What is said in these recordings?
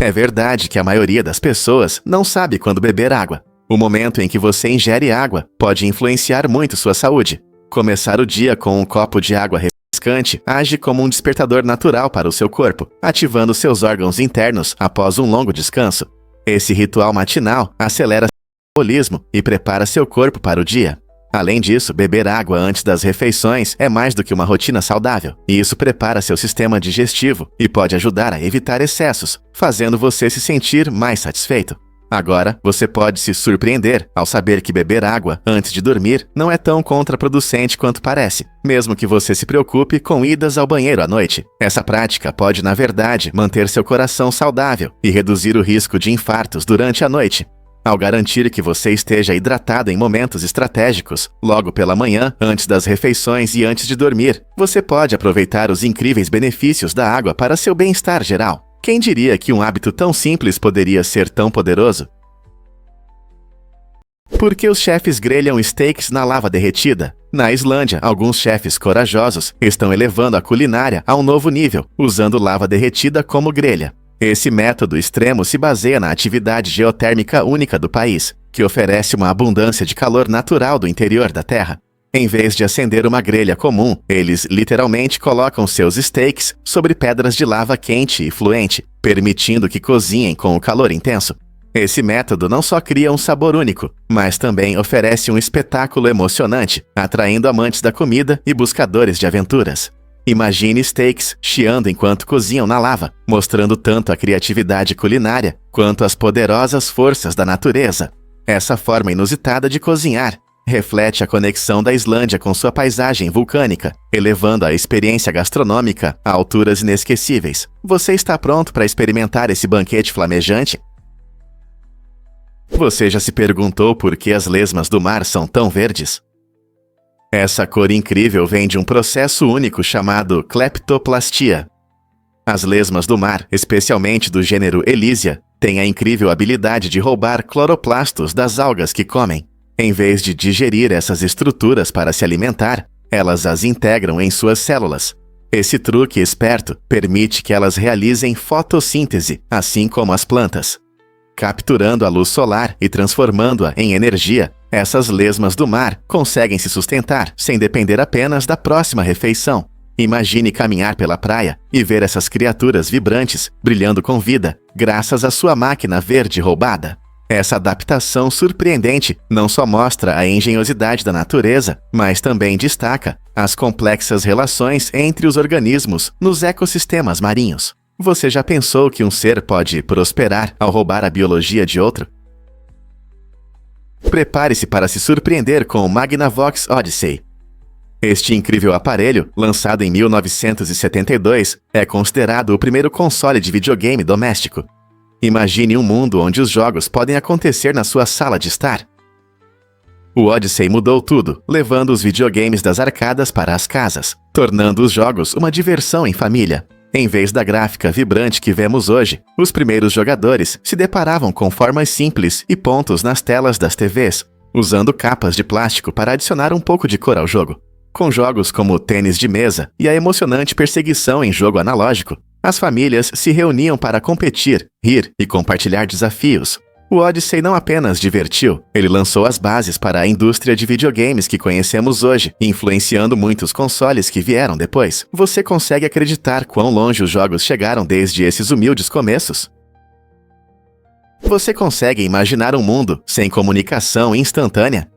É verdade que a maioria das pessoas não sabe quando beber água. O momento em que você ingere água pode influenciar muito sua saúde. Começar o dia com um copo de água refrescante age como um despertador natural para o seu corpo, ativando seus órgãos internos após um longo descanso. Esse ritual matinal acelera seu metabolismo e prepara seu corpo para o dia. Além disso, beber água antes das refeições é mais do que uma rotina saudável, e isso prepara seu sistema digestivo e pode ajudar a evitar excessos, fazendo você se sentir mais satisfeito. Agora, você pode se surpreender ao saber que beber água antes de dormir não é tão contraproducente quanto parece, mesmo que você se preocupe com idas ao banheiro à noite. Essa prática pode, na verdade, manter seu coração saudável e reduzir o risco de infartos durante a noite. Ao garantir que você esteja hidratado em momentos estratégicos, logo pela manhã, antes das refeições e antes de dormir, você pode aproveitar os incríveis benefícios da água para seu bem-estar geral. Quem diria que um hábito tão simples poderia ser tão poderoso? Por que os chefes grelham steaks na lava derretida? Na Islândia, alguns chefes corajosos estão elevando a culinária a um novo nível, usando lava derretida como grelha. Esse método extremo se baseia na atividade geotérmica única do país, que oferece uma abundância de calor natural do interior da terra. Em vez de acender uma grelha comum, eles literalmente colocam seus steaks sobre pedras de lava quente e fluente, permitindo que cozinhem com o calor intenso. Esse método não só cria um sabor único, mas também oferece um espetáculo emocionante, atraindo amantes da comida e buscadores de aventuras. Imagine steaks chiando enquanto cozinham na lava, mostrando tanto a criatividade culinária quanto as poderosas forças da natureza. Essa forma inusitada de cozinhar reflete a conexão da Islândia com sua paisagem vulcânica, elevando a experiência gastronômica a alturas inesquecíveis. Você está pronto para experimentar esse banquete flamejante? Você já se perguntou por que as lesmas do mar são tão verdes? Essa cor incrível vem de um processo único chamado cleptoplastia. As lesmas do mar, especialmente do gênero Elysia, têm a incrível habilidade de roubar cloroplastos das algas que comem. Em vez de digerir essas estruturas para se alimentar, elas as integram em suas células. Esse truque esperto permite que elas realizem fotossíntese, assim como as plantas. Capturando a luz solar e transformando-a em energia, essas lesmas do mar conseguem se sustentar sem depender apenas da próxima refeição. Imagine caminhar pela praia e ver essas criaturas vibrantes brilhando com vida, graças à sua máquina verde roubada. Essa adaptação surpreendente não só mostra a engenhosidade da natureza, mas também destaca as complexas relações entre os organismos nos ecossistemas marinhos. Você já pensou que um ser pode prosperar ao roubar a biologia de outro? Prepare-se para se surpreender com o Magnavox Odyssey. Este incrível aparelho, lançado em 1972, é considerado o primeiro console de videogame doméstico. Imagine um mundo onde os jogos podem acontecer na sua sala de estar. O Odyssey mudou tudo, levando os videogames das arcadas para as casas, tornando os jogos uma diversão em família. Em vez da gráfica vibrante que vemos hoje, os primeiros jogadores se deparavam com formas simples e pontos nas telas das TVs, usando capas de plástico para adicionar um pouco de cor ao jogo. Com jogos como tênis de mesa e a emocionante perseguição em jogo analógico, as famílias se reuniam para competir, rir e compartilhar desafios. O Odyssey não apenas divertiu, ele lançou as bases para a indústria de videogames que conhecemos hoje, influenciando muitos consoles que vieram depois. Você consegue acreditar quão longe os jogos chegaram desde esses humildes começos? Você consegue imaginar um mundo sem comunicação instantânea?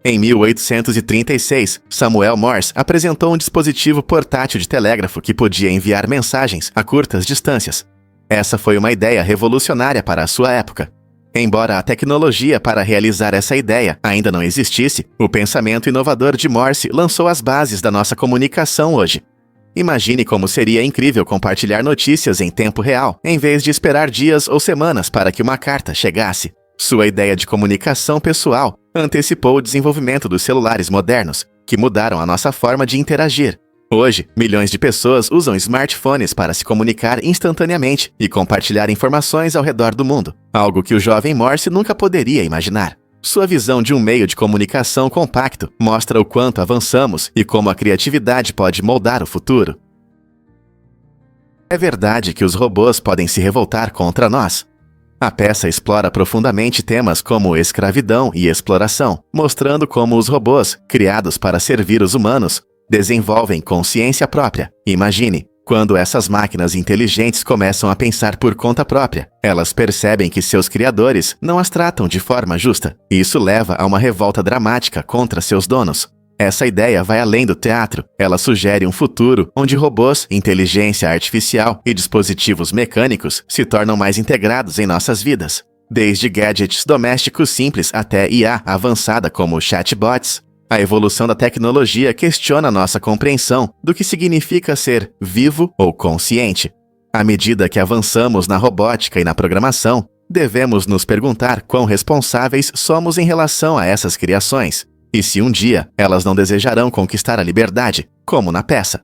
Em 1836, Samuel Morse apresentou um dispositivo portátil de telégrafo que podia enviar mensagens a curtas distâncias. Essa foi uma ideia revolucionária para a sua época. Embora a tecnologia para realizar essa ideia ainda não existisse, o pensamento inovador de Morse lançou as bases da nossa comunicação hoje. Imagine como seria incrível compartilhar notícias em tempo real, em vez de esperar dias ou semanas para que uma carta chegasse. Sua ideia de comunicação pessoal antecipou o desenvolvimento dos celulares modernos, que mudaram a nossa forma de interagir. Hoje, milhões de pessoas usam smartphones para se comunicar instantaneamente e compartilhar informações ao redor do mundo, algo que o jovem Morse nunca poderia imaginar. Sua visão de um meio de comunicação compacto mostra o quanto avançamos e como a criatividade pode moldar o futuro. É verdade que os robôs podem se revoltar contra nós. A peça explora profundamente temas como escravidão e exploração, mostrando como os robôs, criados para servir os humanos, desenvolvem consciência própria. Imagine, quando essas máquinas inteligentes começam a pensar por conta própria, elas percebem que seus criadores não as tratam de forma justa. Isso leva a uma revolta dramática contra seus donos. Essa ideia vai além do teatro. Ela sugere um futuro onde robôs, inteligência artificial e dispositivos mecânicos se tornam mais integrados em nossas vidas. Desde gadgets domésticos simples até IA avançada como chatbots, a evolução da tecnologia questiona nossa compreensão do que significa ser vivo ou consciente. À medida que avançamos na robótica e na programação, devemos nos perguntar quão responsáveis somos em relação a essas criações. E se um dia elas não desejarão conquistar a liberdade, como na peça.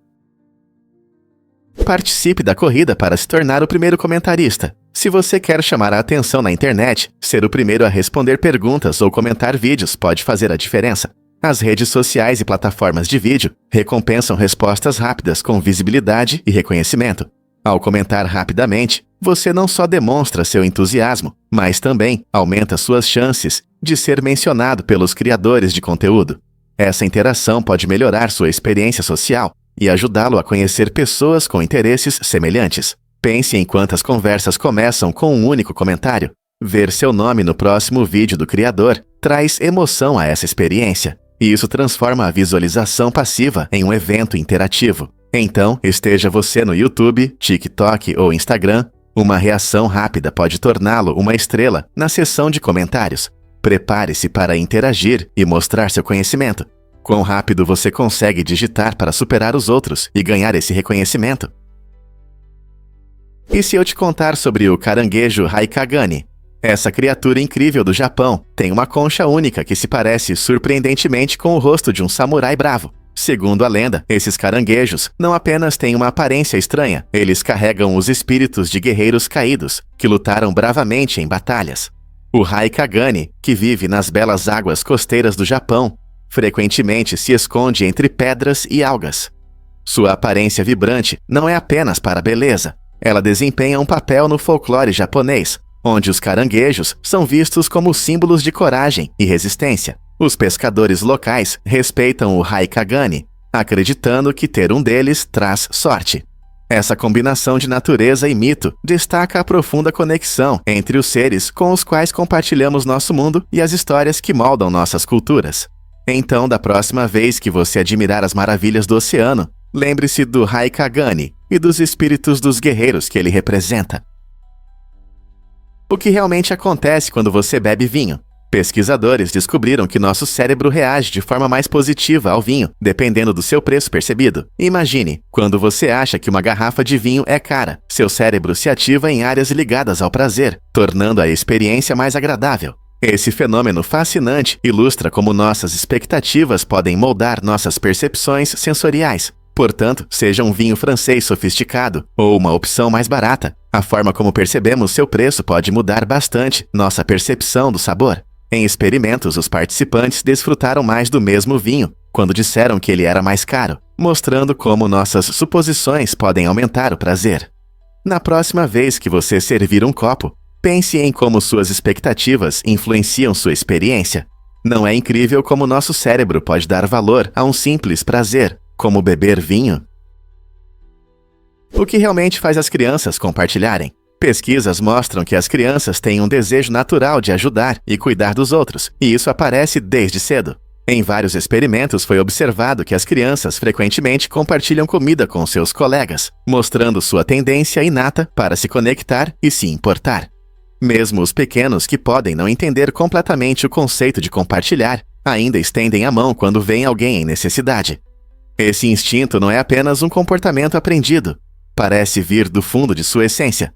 Participe da corrida para se tornar o primeiro comentarista. Se você quer chamar a atenção na internet, ser o primeiro a responder perguntas ou comentar vídeos pode fazer a diferença. As redes sociais e plataformas de vídeo recompensam respostas rápidas com visibilidade e reconhecimento. Ao comentar rapidamente, você não só demonstra seu entusiasmo, mas também aumenta suas chances de ser mencionado pelos criadores de conteúdo. Essa interação pode melhorar sua experiência social e ajudá-lo a conhecer pessoas com interesses semelhantes. Pense em quantas conversas começam com um único comentário. Ver seu nome no próximo vídeo do criador traz emoção a essa experiência, e isso transforma a visualização passiva em um evento interativo. Então, esteja você no YouTube, TikTok ou Instagram, uma reação rápida pode torná-lo uma estrela na seção de comentários. Prepare-se para interagir e mostrar seu conhecimento. Quão rápido você consegue digitar para superar os outros e ganhar esse reconhecimento? E se eu te contar sobre o caranguejo Haikagane? Essa criatura incrível do Japão tem uma concha única que se parece surpreendentemente com o rosto de um samurai bravo. Segundo a lenda, esses caranguejos não apenas têm uma aparência estranha, eles carregam os espíritos de guerreiros caídos, que lutaram bravamente em batalhas. O Haikagane, que vive nas belas águas costeiras do Japão, frequentemente se esconde entre pedras e algas. Sua aparência vibrante não é apenas para beleza, ela desempenha um papel no folclore japonês, onde os caranguejos são vistos como símbolos de coragem e resistência. Os pescadores locais respeitam o Haikagane, acreditando que ter um deles traz sorte. Essa combinação de natureza e mito destaca a profunda conexão entre os seres com os quais compartilhamos nosso mundo e as histórias que moldam nossas culturas. Então, da próxima vez que você admirar as maravilhas do oceano, lembre-se do Haikagane e dos espíritos dos guerreiros que ele representa. O que realmente acontece quando você bebe vinho? Pesquisadores descobriram que nosso cérebro reage de forma mais positiva ao vinho, dependendo do seu preço percebido. Imagine, quando você acha que uma garrafa de vinho é cara, seu cérebro se ativa em áreas ligadas ao prazer, tornando a experiência mais agradável. Esse fenômeno fascinante ilustra como nossas expectativas podem moldar nossas percepções sensoriais. Portanto, seja um vinho francês sofisticado ou uma opção mais barata, a forma como percebemos seu preço pode mudar bastante nossa percepção do sabor. Em experimentos, os participantes desfrutaram mais do mesmo vinho quando disseram que ele era mais caro, mostrando como nossas suposições podem aumentar o prazer. Na próxima vez que você servir um copo, pense em como suas expectativas influenciam sua experiência. Não é incrível como nosso cérebro pode dar valor a um simples prazer, como beber vinho? O que realmente faz as crianças compartilharem? Pesquisas mostram que as crianças têm um desejo natural de ajudar e cuidar dos outros, e isso aparece desde cedo. Em vários experimentos foi observado que as crianças frequentemente compartilham comida com seus colegas, mostrando sua tendência inata para se conectar e se importar. Mesmo os pequenos que podem não entender completamente o conceito de compartilhar, ainda estendem a mão quando veem alguém em necessidade. Esse instinto não é apenas um comportamento aprendido, parece vir do fundo de sua essência.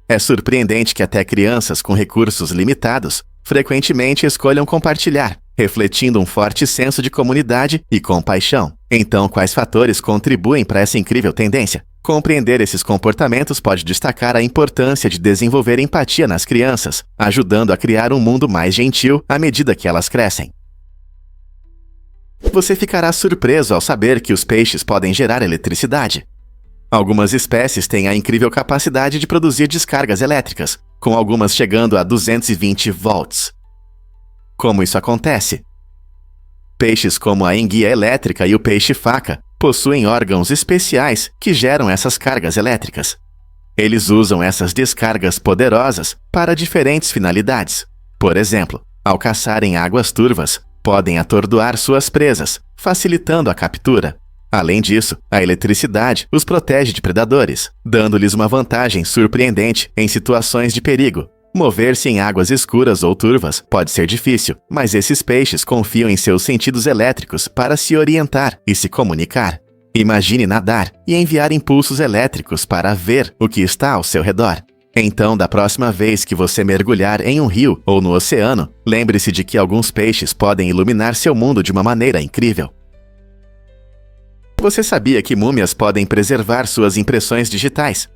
É surpreendente que até crianças com recursos limitados frequentemente escolham compartilhar, refletindo um forte senso de comunidade e compaixão. Então, quais fatores contribuem para essa incrível tendência? Compreender esses comportamentos pode destacar a importância de desenvolver empatia nas crianças, ajudando a criar um mundo mais gentil à medida que elas crescem. Você ficará surpreso ao saber que os peixes podem gerar eletricidade. Algumas espécies têm a incrível capacidade de produzir descargas elétricas, com algumas chegando a 220 volts. Como isso acontece? Peixes como a enguia elétrica e o peixe-faca possuem órgãos especiais que geram essas cargas elétricas. Eles usam essas descargas poderosas para diferentes finalidades. Por exemplo, ao caçarem águas turvas, podem atordoar suas presas, facilitando a captura. Além disso, a eletricidade os protege de predadores, dando-lhes uma vantagem surpreendente em situações de perigo. Mover-se em águas escuras ou turvas pode ser difícil, mas esses peixes confiam em seus sentidos elétricos para se orientar e se comunicar. Imagine nadar e enviar impulsos elétricos para ver o que está ao seu redor. Então, da próxima vez que você mergulhar em um rio ou no oceano, lembre-se de que alguns peixes podem iluminar seu mundo de uma maneira incrível. Você sabia que múmias podem preservar suas impressões digitais?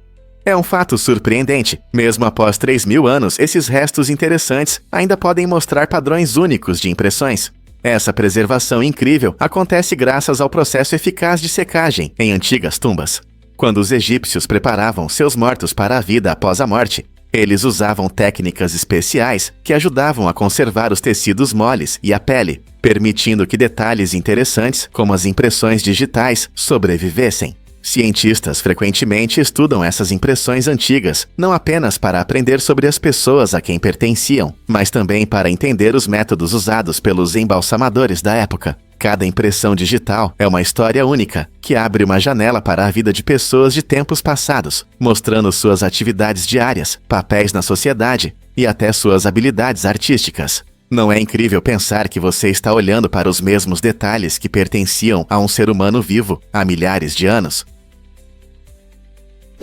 É um fato surpreendente. Mesmo após 3.000 anos, esses restos interessantes ainda podem mostrar padrões únicos de impressões. Essa preservação incrível acontece graças ao processo eficaz de secagem em antigas tumbas. Quando os egípcios preparavam seus mortos para a vida após a morte, eles usavam técnicas especiais que ajudavam a conservar os tecidos moles e a pele, permitindo que detalhes interessantes, como as impressões digitais, sobrevivessem. Cientistas frequentemente estudam essas impressões antigas, não apenas para aprender sobre as pessoas a quem pertenciam, mas também para entender os métodos usados pelos embalsamadores da época. Cada impressão digital é uma história única, que abre uma janela para a vida de pessoas de tempos passados, mostrando suas atividades diárias, papéis na sociedade e até suas habilidades artísticas. Não é incrível pensar que você está olhando para os mesmos detalhes que pertenciam a um ser humano vivo há milhares de anos?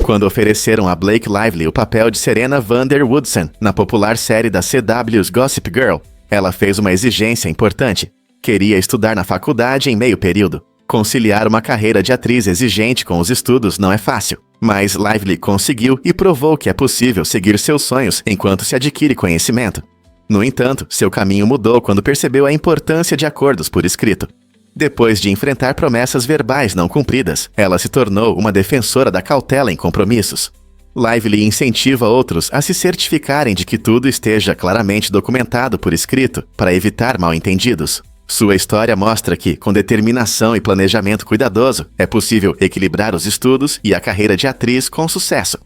Quando ofereceram a Blake Lively o papel de Serena van der Woodsen na popular série da CW's Gossip Girl, ela fez uma exigência importante. Queria estudar na faculdade em meio período. Conciliar uma carreira de atriz exigente com os estudos não é fácil, mas Lively conseguiu e provou que é possível seguir seus sonhos enquanto se adquire conhecimento. No entanto, seu caminho mudou quando percebeu a importância de acordos por escrito. Depois de enfrentar promessas verbais não cumpridas, ela se tornou uma defensora da cautela em compromissos. Lively incentiva outros a se certificarem de que tudo esteja claramente documentado por escrito, para evitar mal-entendidos. Sua história mostra que, com determinação e planejamento cuidadoso, é possível equilibrar os estudos e a carreira de atriz com sucesso.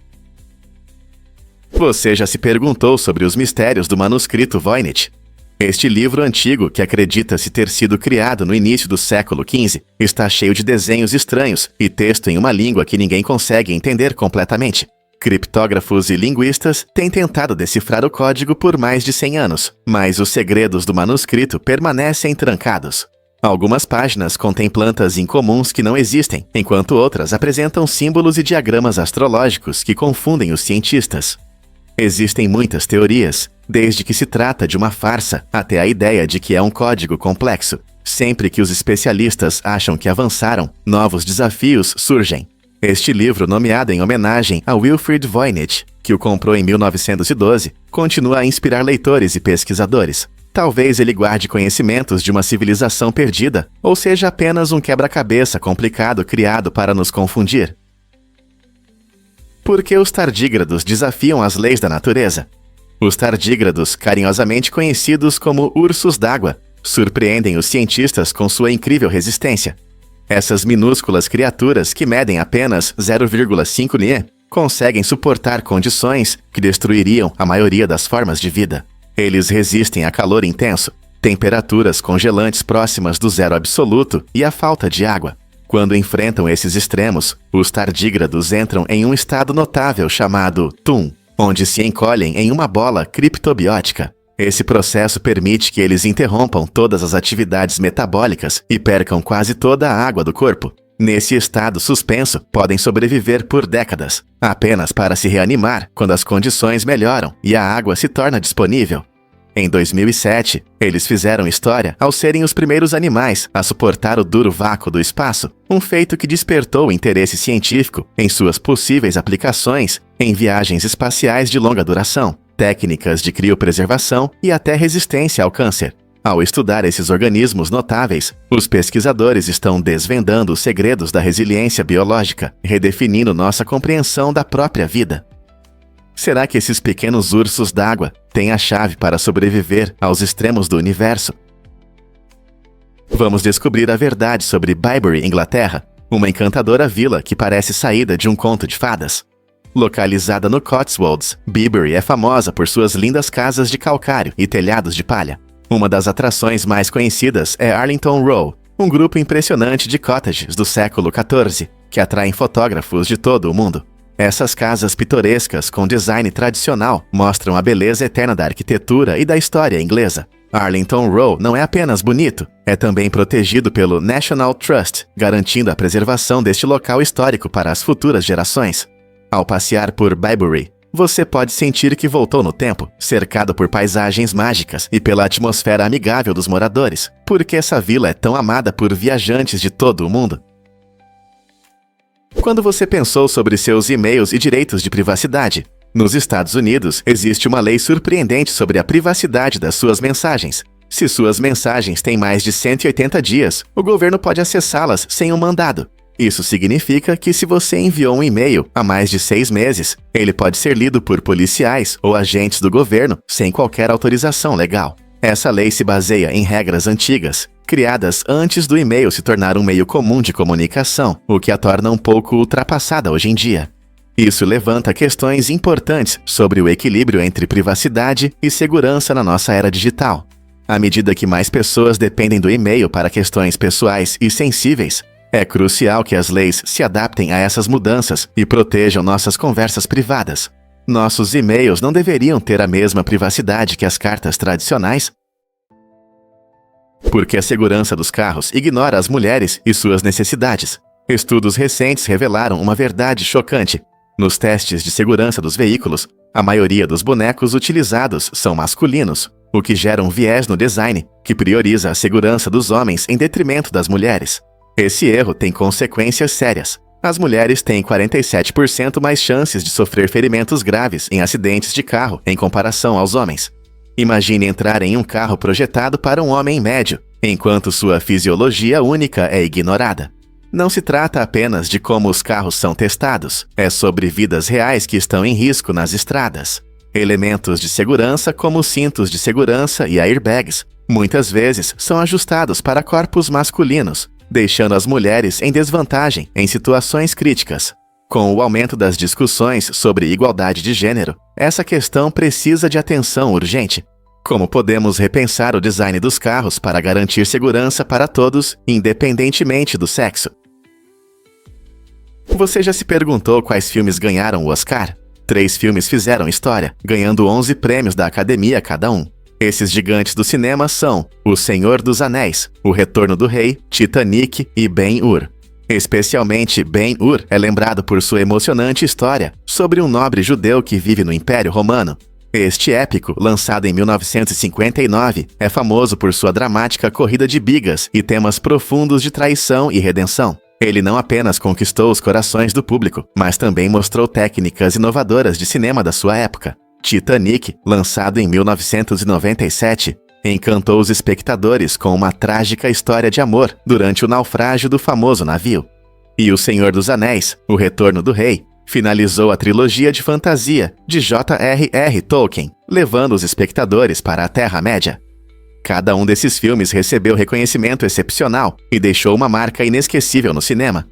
Você já se perguntou sobre os mistérios do manuscrito Voynich? Este livro antigo, que acredita-se ter sido criado no início do século XV, está cheio de desenhos estranhos e texto em uma língua que ninguém consegue entender completamente. Criptógrafos e linguistas têm tentado decifrar o código por mais de 100 anos, mas os segredos do manuscrito permanecem trancados. Algumas páginas contêm plantas incomuns que não existem, enquanto outras apresentam símbolos e diagramas astrológicos que confundem os cientistas. Existem muitas teorias, desde que se trata de uma farsa até a ideia de que é um código complexo. Sempre que os especialistas acham que avançaram, novos desafios surgem. Este livro, nomeado em homenagem a Wilfrid Voynich, que o comprou em 1912, continua a inspirar leitores e pesquisadores. Talvez ele guarde conhecimentos de uma civilização perdida, ou seja apenas um quebra-cabeça complicado criado para nos confundir. Por que os tardígrados desafiam as leis da natureza? Os tardígrados, carinhosamente conhecidos como ursos d'água, surpreendem os cientistas com sua incrível resistência. Essas minúsculas criaturas, que medem apenas 0,5 Li, conseguem suportar condições que destruiriam a maioria das formas de vida. Eles resistem a calor intenso, temperaturas congelantes próximas do zero absoluto e a falta de água. Quando enfrentam esses extremos, os tardígrados entram em um estado notável chamado TUM, onde se encolhem em uma bola criptobiótica. Esse processo permite que eles interrompam todas as atividades metabólicas e percam quase toda a água do corpo. Nesse estado suspenso, podem sobreviver por décadas, apenas para se reanimar quando as condições melhoram e a água se torna disponível. Em 2007, eles fizeram história ao serem os primeiros animais a suportar o duro vácuo do espaço, um feito que despertou o interesse científico em suas possíveis aplicações em viagens espaciais de longa duração, técnicas de criopreservação e até resistência ao câncer. Ao estudar esses organismos notáveis, os pesquisadores estão desvendando os segredos da resiliência biológica, redefinindo nossa compreensão da própria vida. Será que esses pequenos ursos d'água têm a chave para sobreviver aos extremos do universo? Vamos descobrir a verdade sobre Byberry, Inglaterra, uma encantadora vila que parece saída de um conto de fadas. Localizada no Cotswolds, Byberry é famosa por suas lindas casas de calcário e telhados de palha. Uma das atrações mais conhecidas é Arlington Row, um grupo impressionante de cottages do século XIV, que atraem fotógrafos de todo o mundo. Essas casas pitorescas com design tradicional mostram a beleza eterna da arquitetura e da história inglesa. Arlington Row não é apenas bonito, é também protegido pelo National Trust, garantindo a preservação deste local histórico para as futuras gerações. Ao passear por Byberry, você pode sentir que voltou no tempo, cercado por paisagens mágicas e pela atmosfera amigável dos moradores, porque essa vila é tão amada por viajantes de todo o mundo. Quando você pensou sobre seus e-mails e direitos de privacidade? Nos Estados Unidos, existe uma lei surpreendente sobre a privacidade das suas mensagens. Se suas mensagens têm mais de 180 dias, o governo pode acessá-las sem um mandado. Isso significa que se você enviou um e-mail há mais de 6 meses, ele pode ser lido por policiais ou agentes do governo sem qualquer autorização legal. Essa lei se baseia em regras antigas, criadas antes do e-mail se tornar um meio comum de comunicação, o que a torna um pouco ultrapassada hoje em dia. Isso levanta questões importantes sobre o equilíbrio entre privacidade e segurança na nossa era digital. À medida que mais pessoas dependem do e-mail para questões pessoais e sensíveis, é crucial que as leis se adaptem a essas mudanças e protejam nossas conversas privadas. Nossos e-mails não deveriam ter a mesma privacidade que as cartas tradicionais? Porque a segurança dos carros ignora as mulheres e suas necessidades. Estudos recentes revelaram uma verdade chocante. Nos testes de segurança dos veículos, a maioria dos bonecos utilizados são masculinos, o que gera um viés no design que prioriza a segurança dos homens em detrimento das mulheres. Esse erro tem consequências sérias. As mulheres têm 47% mais chances de sofrer ferimentos graves em acidentes de carro em comparação aos homens. Imagine entrar em um carro projetado para um homem médio, enquanto sua fisiologia única é ignorada. Não se trata apenas de como os carros são testados, é sobre vidas reais que estão em risco nas estradas. Elementos de segurança como cintos de segurança e airbags, muitas vezes são ajustados para corpos masculinos, deixando as mulheres em desvantagem em situações críticas. Com o aumento das discussões sobre igualdade de gênero, essa questão precisa de atenção urgente. Como podemos repensar o design dos carros para garantir segurança para todos, independentemente do sexo? Você já se perguntou quais filmes ganharam o Oscar? 3 filmes fizeram história, ganhando 11 prêmios da Academia cada um. Esses gigantes do cinema são O Senhor dos Anéis, O Retorno do Rei, Titanic e Ben-Hur. Especialmente Ben-Hur é lembrado por sua emocionante história sobre um nobre judeu que vive no Império Romano. Este épico, lançado em 1959, é famoso por sua dramática corrida de bigas e temas profundos de traição e redenção. Ele não apenas conquistou os corações do público, mas também mostrou técnicas inovadoras de cinema da sua época. Titanic, lançado em 1997, encantou os espectadores com uma trágica história de amor durante o naufrágio do famoso navio. E O Senhor dos Anéis, O Retorno do Rei, finalizou a trilogia de fantasia de J.R.R. Tolkien, levando os espectadores para a Terra-média. Cada um desses filmes recebeu reconhecimento excepcional e deixou uma marca inesquecível no cinema.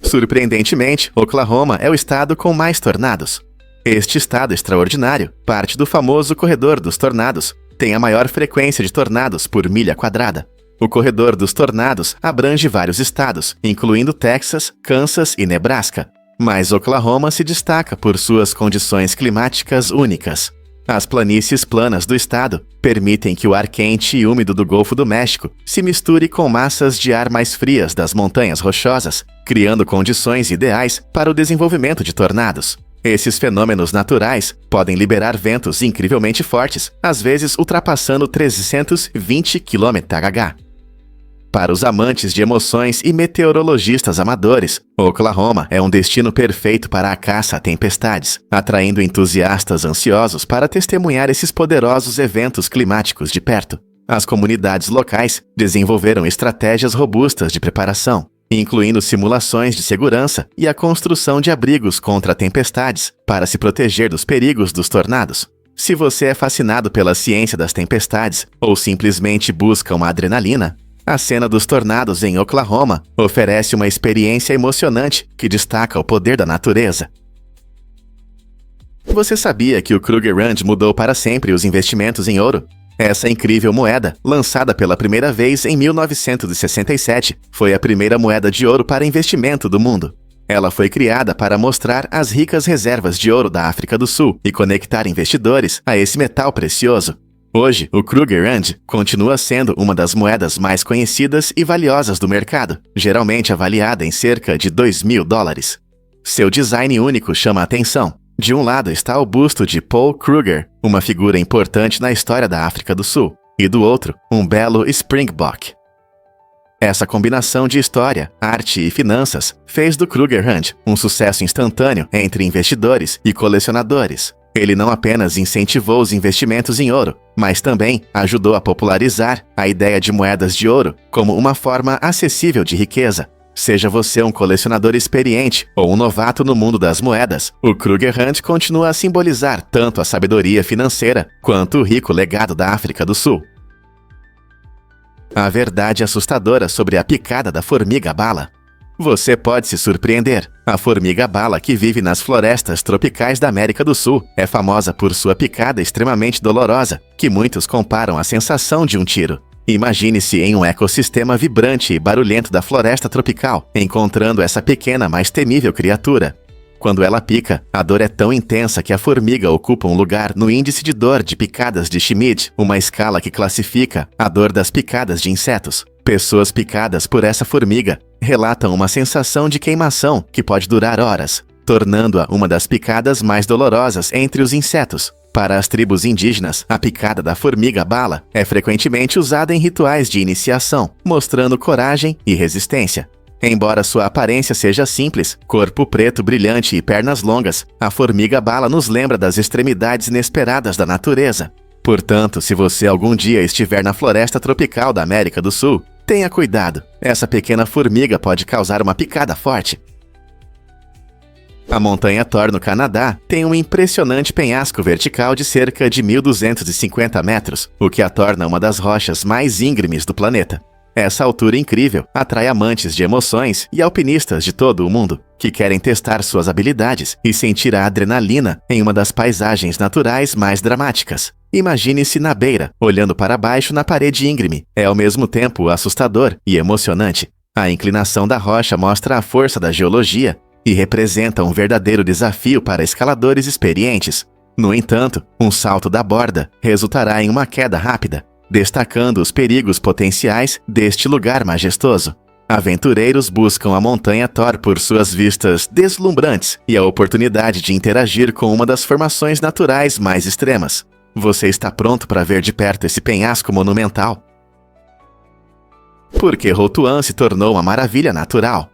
Surpreendentemente, Oklahoma é o estado com mais tornados. Este estado extraordinário, parte do famoso Corredor dos Tornados, tem a maior frequência de tornados por milha quadrada. O Corredor dos Tornados abrange vários estados, incluindo Texas, Kansas e Nebraska. Mas Oklahoma se destaca por suas condições climáticas únicas. As planícies planas do estado permitem que o ar quente e úmido do Golfo do México se misture com massas de ar mais frias das montanhas rochosas, criando condições ideais para o desenvolvimento de tornados. Esses fenômenos naturais podem liberar ventos incrivelmente fortes, às vezes ultrapassando 320 km/h. Para os amantes de emoções e meteorologistas amadores, Oklahoma é um destino perfeito para a caça a tempestades, atraindo entusiastas ansiosos para testemunhar esses poderosos eventos climáticos de perto. As comunidades locais desenvolveram estratégias robustas de preparação, incluindo simulações de segurança e a construção de abrigos contra tempestades para se proteger dos perigos dos tornados. Se você é fascinado pela ciência das tempestades ou simplesmente busca uma adrenalina, a cena dos tornados em Oklahoma oferece uma experiência emocionante que destaca o poder da natureza. Você sabia que o Kruger Rand mudou para sempre os investimentos em ouro? Essa incrível moeda, lançada pela primeira vez em 1967, foi a primeira moeda de ouro para investimento do mundo. Ela foi criada para mostrar as ricas reservas de ouro da África do Sul e conectar investidores a esse metal precioso. Hoje, o Kruger Rand continua sendo uma das moedas mais conhecidas e valiosas do mercado, geralmente avaliada em cerca de $2.000. Seu design único chama a atenção. De um lado está o busto de Paul Kruger, uma figura importante na história da África do Sul, e do outro, um belo Springbok. Essa combinação de história, arte e finanças fez do Kruger Rand um sucesso instantâneo entre investidores e colecionadores. Ele não apenas incentivou os investimentos em ouro, mas também ajudou a popularizar a ideia de moedas de ouro como uma forma acessível de riqueza. Seja você um colecionador experiente ou um novato no mundo das moedas, o Kruger Rand continua a simbolizar tanto a sabedoria financeira quanto o rico legado da África do Sul. A verdade assustadora sobre a picada da formiga-bala. Você pode se surpreender. A formiga-bala, que vive nas florestas tropicais da América do Sul, é famosa por sua picada extremamente dolorosa, que muitos comparam à sensação de um tiro. Imagine-se em um ecossistema vibrante e barulhento da floresta tropical, encontrando essa pequena, mas temível criatura. Quando ela pica, a dor é tão intensa que a formiga ocupa um lugar no índice de dor de picadas de Schmidt, uma escala que classifica a dor das picadas de insetos. Pessoas picadas por essa formiga relatam uma sensação de queimação que pode durar horas, tornando-a uma das picadas mais dolorosas entre os insetos. Para as tribos indígenas, a picada da formiga-bala é frequentemente usada em rituais de iniciação, mostrando coragem e resistência. Embora sua aparência seja simples, corpo preto brilhante e pernas longas, a formiga-bala nos lembra das extremidades inesperadas da natureza. Portanto, se você algum dia estiver na floresta tropical da América do Sul, tenha cuidado. Essa pequena formiga pode causar uma picada forte. A Montanha Thor, no Canadá, tem um impressionante penhasco vertical de cerca de 1.250 metros, o que a torna uma das rochas mais íngremes do planeta. Essa altura incrível atrai amantes de emoções e alpinistas de todo o mundo, que querem testar suas habilidades e sentir a adrenalina em uma das paisagens naturais mais dramáticas. Imagine-se na beira, olhando para baixo na parede íngreme. É ao mesmo tempo assustador e emocionante. A inclinação da rocha mostra a força da geologia e representa um verdadeiro desafio para escaladores experientes. No entanto, um salto da borda resultará em uma queda rápida, destacando os perigos potenciais deste lugar majestoso. Aventureiros buscam a Montanha Thor por suas vistas deslumbrantes e a oportunidade de interagir com uma das formações naturais mais extremas. Você está pronto para ver de perto esse penhasco monumental? Por que Rotuan se tornou uma maravilha natural?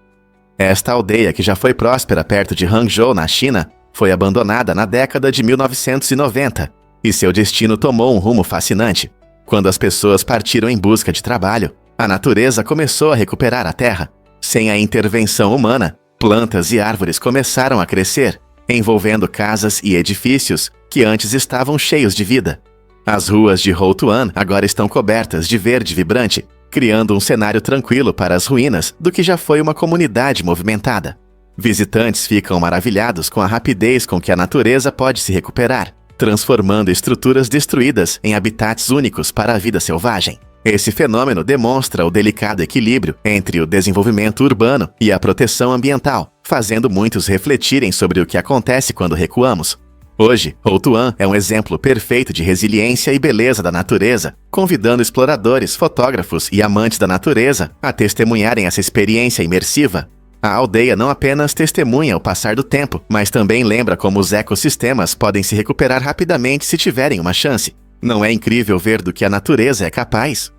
Esta aldeia, que já foi próspera perto de Hangzhou, na China, foi abandonada na década de 1990 e seu destino tomou um rumo fascinante. Quando as pessoas partiram em busca de trabalho, a natureza começou a recuperar a terra. Sem a intervenção humana, plantas e árvores começaram a crescer, envolvendo casas e edifícios que antes estavam cheios de vida. As ruas de Rotuan agora estão cobertas de verde vibrante, criando um cenário tranquilo para as ruínas do que já foi uma comunidade movimentada. Visitantes ficam maravilhados com a rapidez com que a natureza pode se recuperar, transformando estruturas destruídas em habitats únicos para a vida selvagem. Esse fenômeno demonstra o delicado equilíbrio entre o desenvolvimento urbano e a proteção ambiental, fazendo muitos refletirem sobre o que acontece quando recuamos. Hoje, Rotuan é um exemplo perfeito de resiliência e beleza da natureza, convidando exploradores, fotógrafos e amantes da natureza a testemunharem essa experiência imersiva. A aldeia não apenas testemunha o passar do tempo, mas também lembra como os ecossistemas podem se recuperar rapidamente se tiverem uma chance. Não é incrível ver do que a natureza é capaz?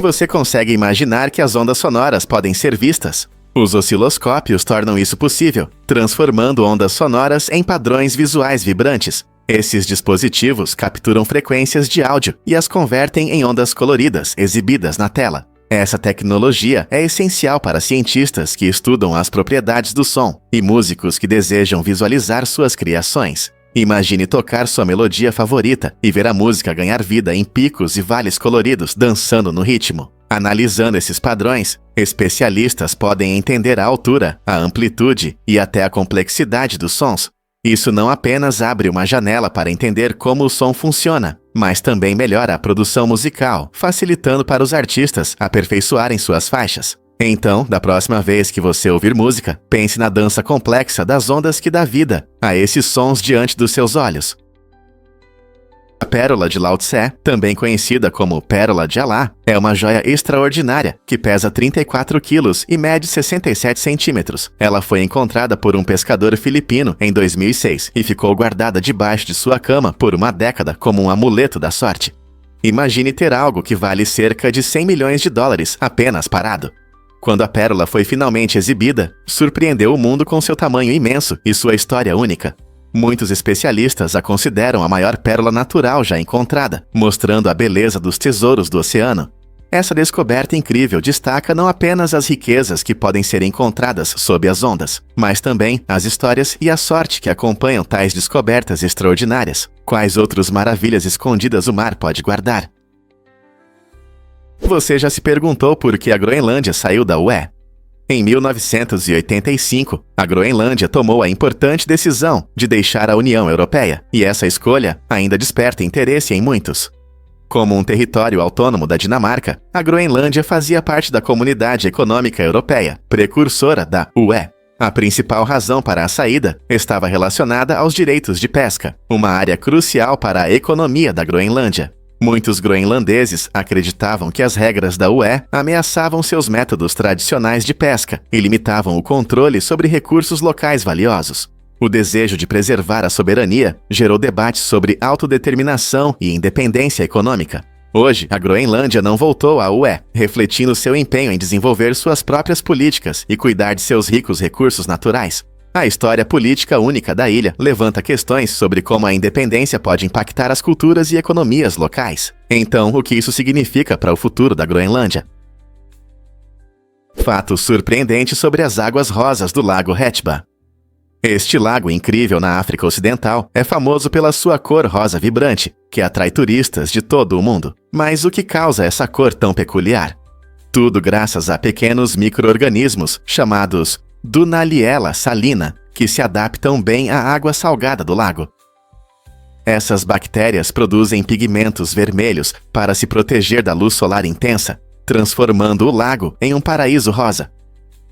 Você consegue imaginar que as ondas sonoras podem ser vistas? Os osciloscópios tornam isso possível, transformando ondas sonoras em padrões visuais vibrantes. Esses dispositivos capturam frequências de áudio e as convertem em ondas coloridas exibidas na tela. Essa tecnologia é essencial para cientistas que estudam as propriedades do som e músicos que desejam visualizar suas criações. Imagine tocar sua melodia favorita e ver a música ganhar vida em picos e vales coloridos dançando no ritmo. Analisando esses padrões, especialistas podem entender a altura, a amplitude e até a complexidade dos sons. Isso não apenas abre uma janela para entender como o som funciona, mas também melhora a produção musical, facilitando para os artistas aperfeiçoarem suas faixas. Então, da próxima vez que você ouvir música, pense na dança complexa das ondas que dá vida a esses sons diante dos seus olhos. A pérola de Lao Tse, também conhecida como pérola de Alá, é uma joia extraordinária que pesa 34 quilos e mede 67 centímetros. Ela foi encontrada por um pescador filipino em 2006 e ficou guardada debaixo de sua cama por uma década como um amuleto da sorte. Imagine ter algo que vale cerca de 100 milhões de dólares apenas parado. Quando a pérola foi finalmente exibida, surpreendeu o mundo com seu tamanho imenso e sua história única. Muitos especialistas a consideram a maior pérola natural já encontrada, mostrando a beleza dos tesouros do oceano. Essa descoberta incrível destaca não apenas as riquezas que podem ser encontradas sob as ondas, mas também as histórias e a sorte que acompanham tais descobertas extraordinárias. Quais outras maravilhas escondidas o mar pode guardar? Você já se perguntou por que a Groenlândia saiu da UE? Em 1985, a Groenlândia tomou a importante decisão de deixar a União Europeia, e essa escolha ainda desperta interesse em muitos. Como um território autônomo da Dinamarca, a Groenlândia fazia parte da Comunidade Econômica Europeia, precursora da UE. A principal razão para a saída estava relacionada aos direitos de pesca, uma área crucial para a economia da Groenlândia. Muitos groenlandeses acreditavam que as regras da UE ameaçavam seus métodos tradicionais de pesca e limitavam o controle sobre recursos locais valiosos. O desejo de preservar a soberania gerou debates sobre autodeterminação e independência econômica. Hoje, a Groenlândia não voltou à UE, refletindo seu empenho em desenvolver suas próprias políticas e cuidar de seus ricos recursos naturais. A história política única da ilha levanta questões sobre como a independência pode impactar as culturas e economias locais. Então, o que isso significa para o futuro da Groenlândia? Fato surpreendente sobre as águas rosas do Lago Hetba. Este lago incrível na África Ocidental é famoso pela sua cor rosa vibrante, que atrai turistas de todo o mundo. Mas o que causa essa cor tão peculiar? Tudo graças a pequenos micro-organismos chamados Dunaliella salina, que se adaptam bem à água salgada do lago. Essas bactérias produzem pigmentos vermelhos para se proteger da luz solar intensa, transformando o lago em um paraíso rosa.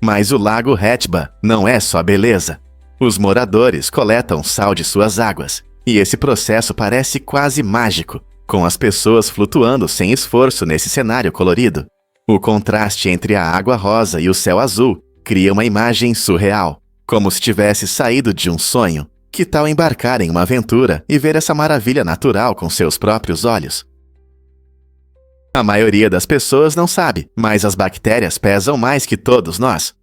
Mas o Lago Hetba não é só beleza. Os moradores coletam sal de suas águas, e esse processo parece quase mágico, com as pessoas flutuando sem esforço nesse cenário colorido. O contraste entre a água rosa e o céu azul cria uma imagem surreal, como se tivesse saído de um sonho. Que tal embarcar em uma aventura e ver essa maravilha natural com seus próprios olhos? A maioria das pessoas não sabe, mas as bactérias pesam mais que todos nós.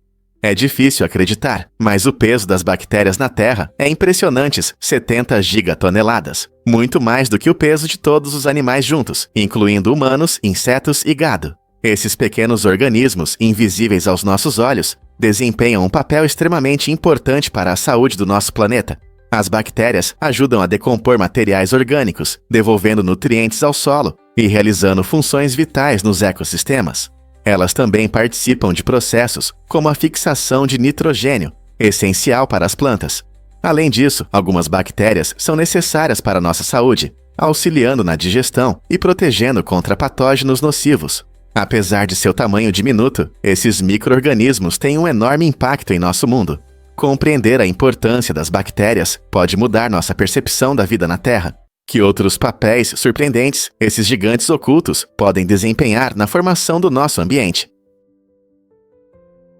É difícil acreditar, mas o peso das bactérias na Terra é impressionantes 70 gigatoneladas, muito mais do que o peso de todos os animais juntos, incluindo humanos, insetos e gado. Esses pequenos organismos, invisíveis aos nossos olhos, desempenham um papel extremamente importante para a saúde do nosso planeta. As bactérias ajudam a decompor materiais orgânicos, devolvendo nutrientes ao solo e realizando funções vitais nos ecossistemas. Elas também participam de processos como a fixação de nitrogênio, essencial para as plantas. Além disso, algumas bactérias são necessárias para a nossa saúde, auxiliando na digestão e protegendo contra patógenos nocivos. Apesar de seu tamanho diminuto, esses micro-organismos têm um enorme impacto em nosso mundo. Compreender a importância das bactérias pode mudar nossa percepção da vida na Terra. Que outros papéis surpreendentes esses gigantes ocultos podem desempenhar na formação do nosso ambiente?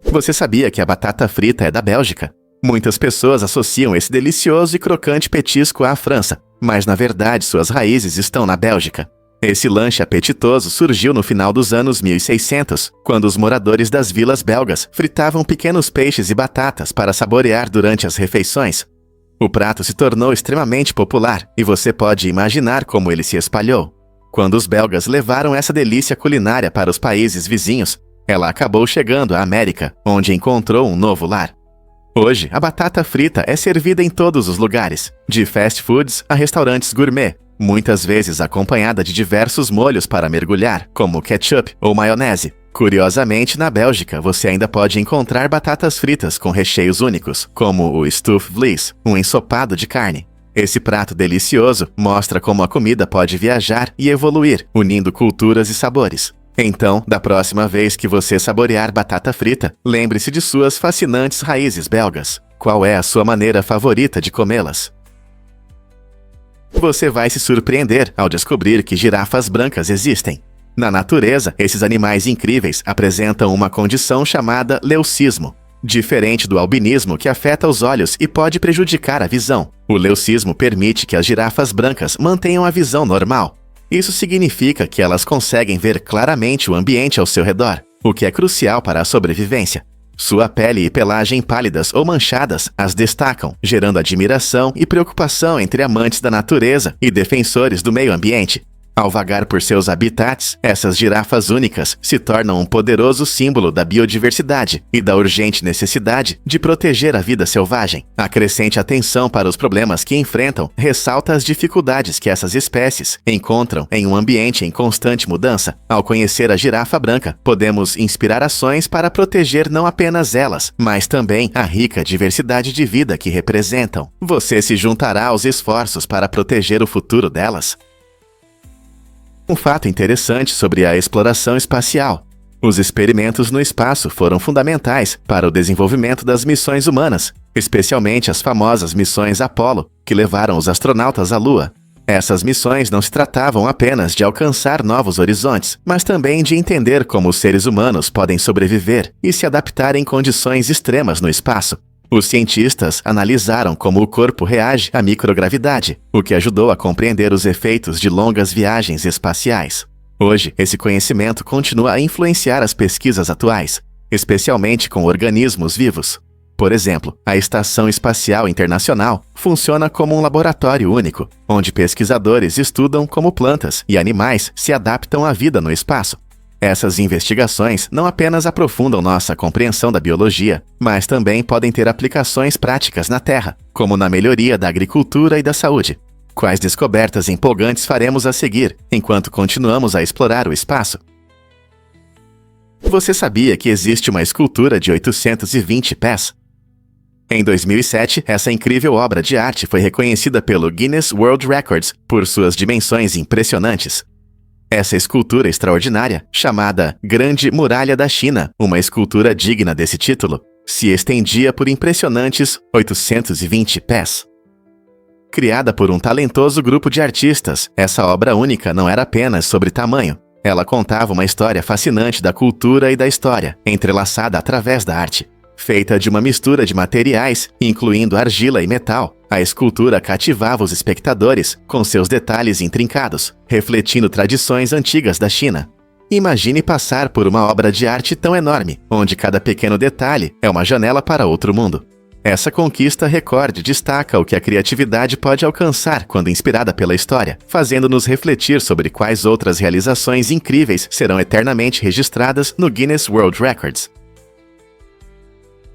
Você sabia que a batata frita é da Bélgica? Muitas pessoas associam esse delicioso e crocante petisco à França, mas na verdade suas raízes estão na Bélgica. Esse lanche apetitoso surgiu no final dos anos 1600, quando os moradores das vilas belgas fritavam pequenos peixes e batatas para saborear durante as refeições. O prato se tornou extremamente popular e você pode imaginar como ele se espalhou. Quando os belgas levaram essa delícia culinária para os países vizinhos, ela acabou chegando à América, onde encontrou um novo lar. Hoje, a batata frita é servida em todos os lugares, de fast foods a restaurantes gourmet, muitas vezes acompanhada de diversos molhos para mergulhar, como ketchup ou maionese. Curiosamente, na Bélgica, você ainda pode encontrar batatas fritas com recheios únicos, como o stoofvlees, um ensopado de carne. Esse prato delicioso mostra como a comida pode viajar e evoluir, unindo culturas e sabores. Então, da próxima vez que você saborear batata frita, lembre-se de suas fascinantes raízes belgas. Qual é a sua maneira favorita de comê-las? Você vai se surpreender ao descobrir que girafas brancas existem. Na natureza, esses animais incríveis apresentam uma condição chamada leucismo. Diferente do albinismo que afeta os olhos e pode prejudicar a visão, o leucismo permite que as girafas brancas mantenham a visão normal. Isso significa que elas conseguem ver claramente o ambiente ao seu redor, o que é crucial para a sobrevivência. Sua pele e pelagem pálidas ou manchadas as destacam, gerando admiração e preocupação entre amantes da natureza e defensores do meio ambiente. Ao vagar por seus habitats, essas girafas únicas se tornam um poderoso símbolo da biodiversidade e da urgente necessidade de proteger a vida selvagem. A crescente atenção para os problemas que enfrentam ressalta as dificuldades que essas espécies encontram em um ambiente em constante mudança. Ao conhecer a girafa branca, podemos inspirar ações para proteger não apenas elas, mas também a rica diversidade de vida que representam. Você se juntará aos esforços para proteger o futuro delas? Um fato interessante sobre a exploração espacial. Os experimentos no espaço foram fundamentais para o desenvolvimento das missões humanas, especialmente as famosas missões Apollo, que levaram os astronautas à Lua. Essas missões não se tratavam apenas de alcançar novos horizontes, mas também de entender como os seres humanos podem sobreviver e se adaptar em condições extremas no espaço. Os cientistas analisaram como o corpo reage à microgravidade, o que ajudou a compreender os efeitos de longas viagens espaciais. Hoje, esse conhecimento continua a influenciar as pesquisas atuais, especialmente com organismos vivos. Por exemplo, a Estação Espacial Internacional funciona como um laboratório único, onde pesquisadores estudam como plantas e animais se adaptam à vida no espaço. Essas investigações não apenas aprofundam nossa compreensão da biologia, mas também podem ter aplicações práticas na Terra, como na melhoria da agricultura e da saúde. Quais descobertas empolgantes faremos a seguir, enquanto continuamos a explorar o espaço? Você sabia que existe uma escultura de 820 pés? Em 2007, essa incrível obra de arte foi reconhecida pelo Guinness World Records por suas dimensões impressionantes. Essa escultura extraordinária, chamada Grande Muralha da China, uma escultura digna desse título, se estendia por impressionantes 820 pés. Criada por um talentoso grupo de artistas, essa obra única não era apenas sobre tamanho. Ela contava uma história fascinante da cultura e da história, entrelaçada através da arte. Feita de uma mistura de materiais, incluindo argila e metal, a escultura cativava os espectadores com seus detalhes intrincados, refletindo tradições antigas da China. Imagine passar por uma obra de arte tão enorme, onde cada pequeno detalhe é uma janela para outro mundo. Essa conquista recorde destaca o que a criatividade pode alcançar quando inspirada pela história, fazendo-nos refletir sobre quais outras realizações incríveis serão eternamente registradas no Guinness World Records.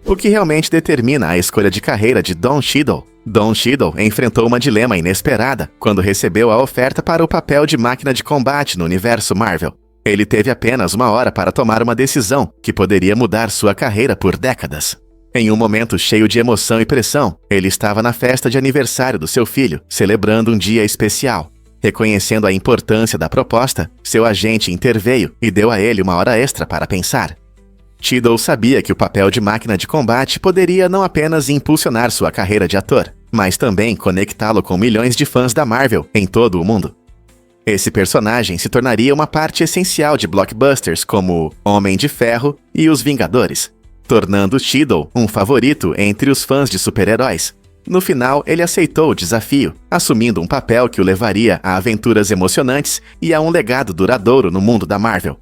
O que realmente determina a escolha de carreira de Don Cheadle? Don Cheadle enfrentou uma dilema inesperada quando recebeu a oferta para o papel de máquina de combate no universo Marvel. Ele teve apenas 1 hora para tomar uma decisão que poderia mudar sua carreira por décadas. Em um momento cheio de emoção e pressão, ele estava na festa de aniversário do seu filho, celebrando um dia especial. Reconhecendo a importância da proposta, seu agente interveio e deu a ele 1 hora extra para pensar. Cheadle sabia que o papel de máquina de combate poderia não apenas impulsionar sua carreira de ator, mas também conectá-lo com milhões de fãs da Marvel em todo o mundo. Esse personagem se tornaria uma parte essencial de blockbusters como Homem de Ferro e Os Vingadores, tornando Cheadle um favorito entre os fãs de super-heróis. No final, ele aceitou o desafio, assumindo um papel que o levaria a aventuras emocionantes e a um legado duradouro no mundo da Marvel.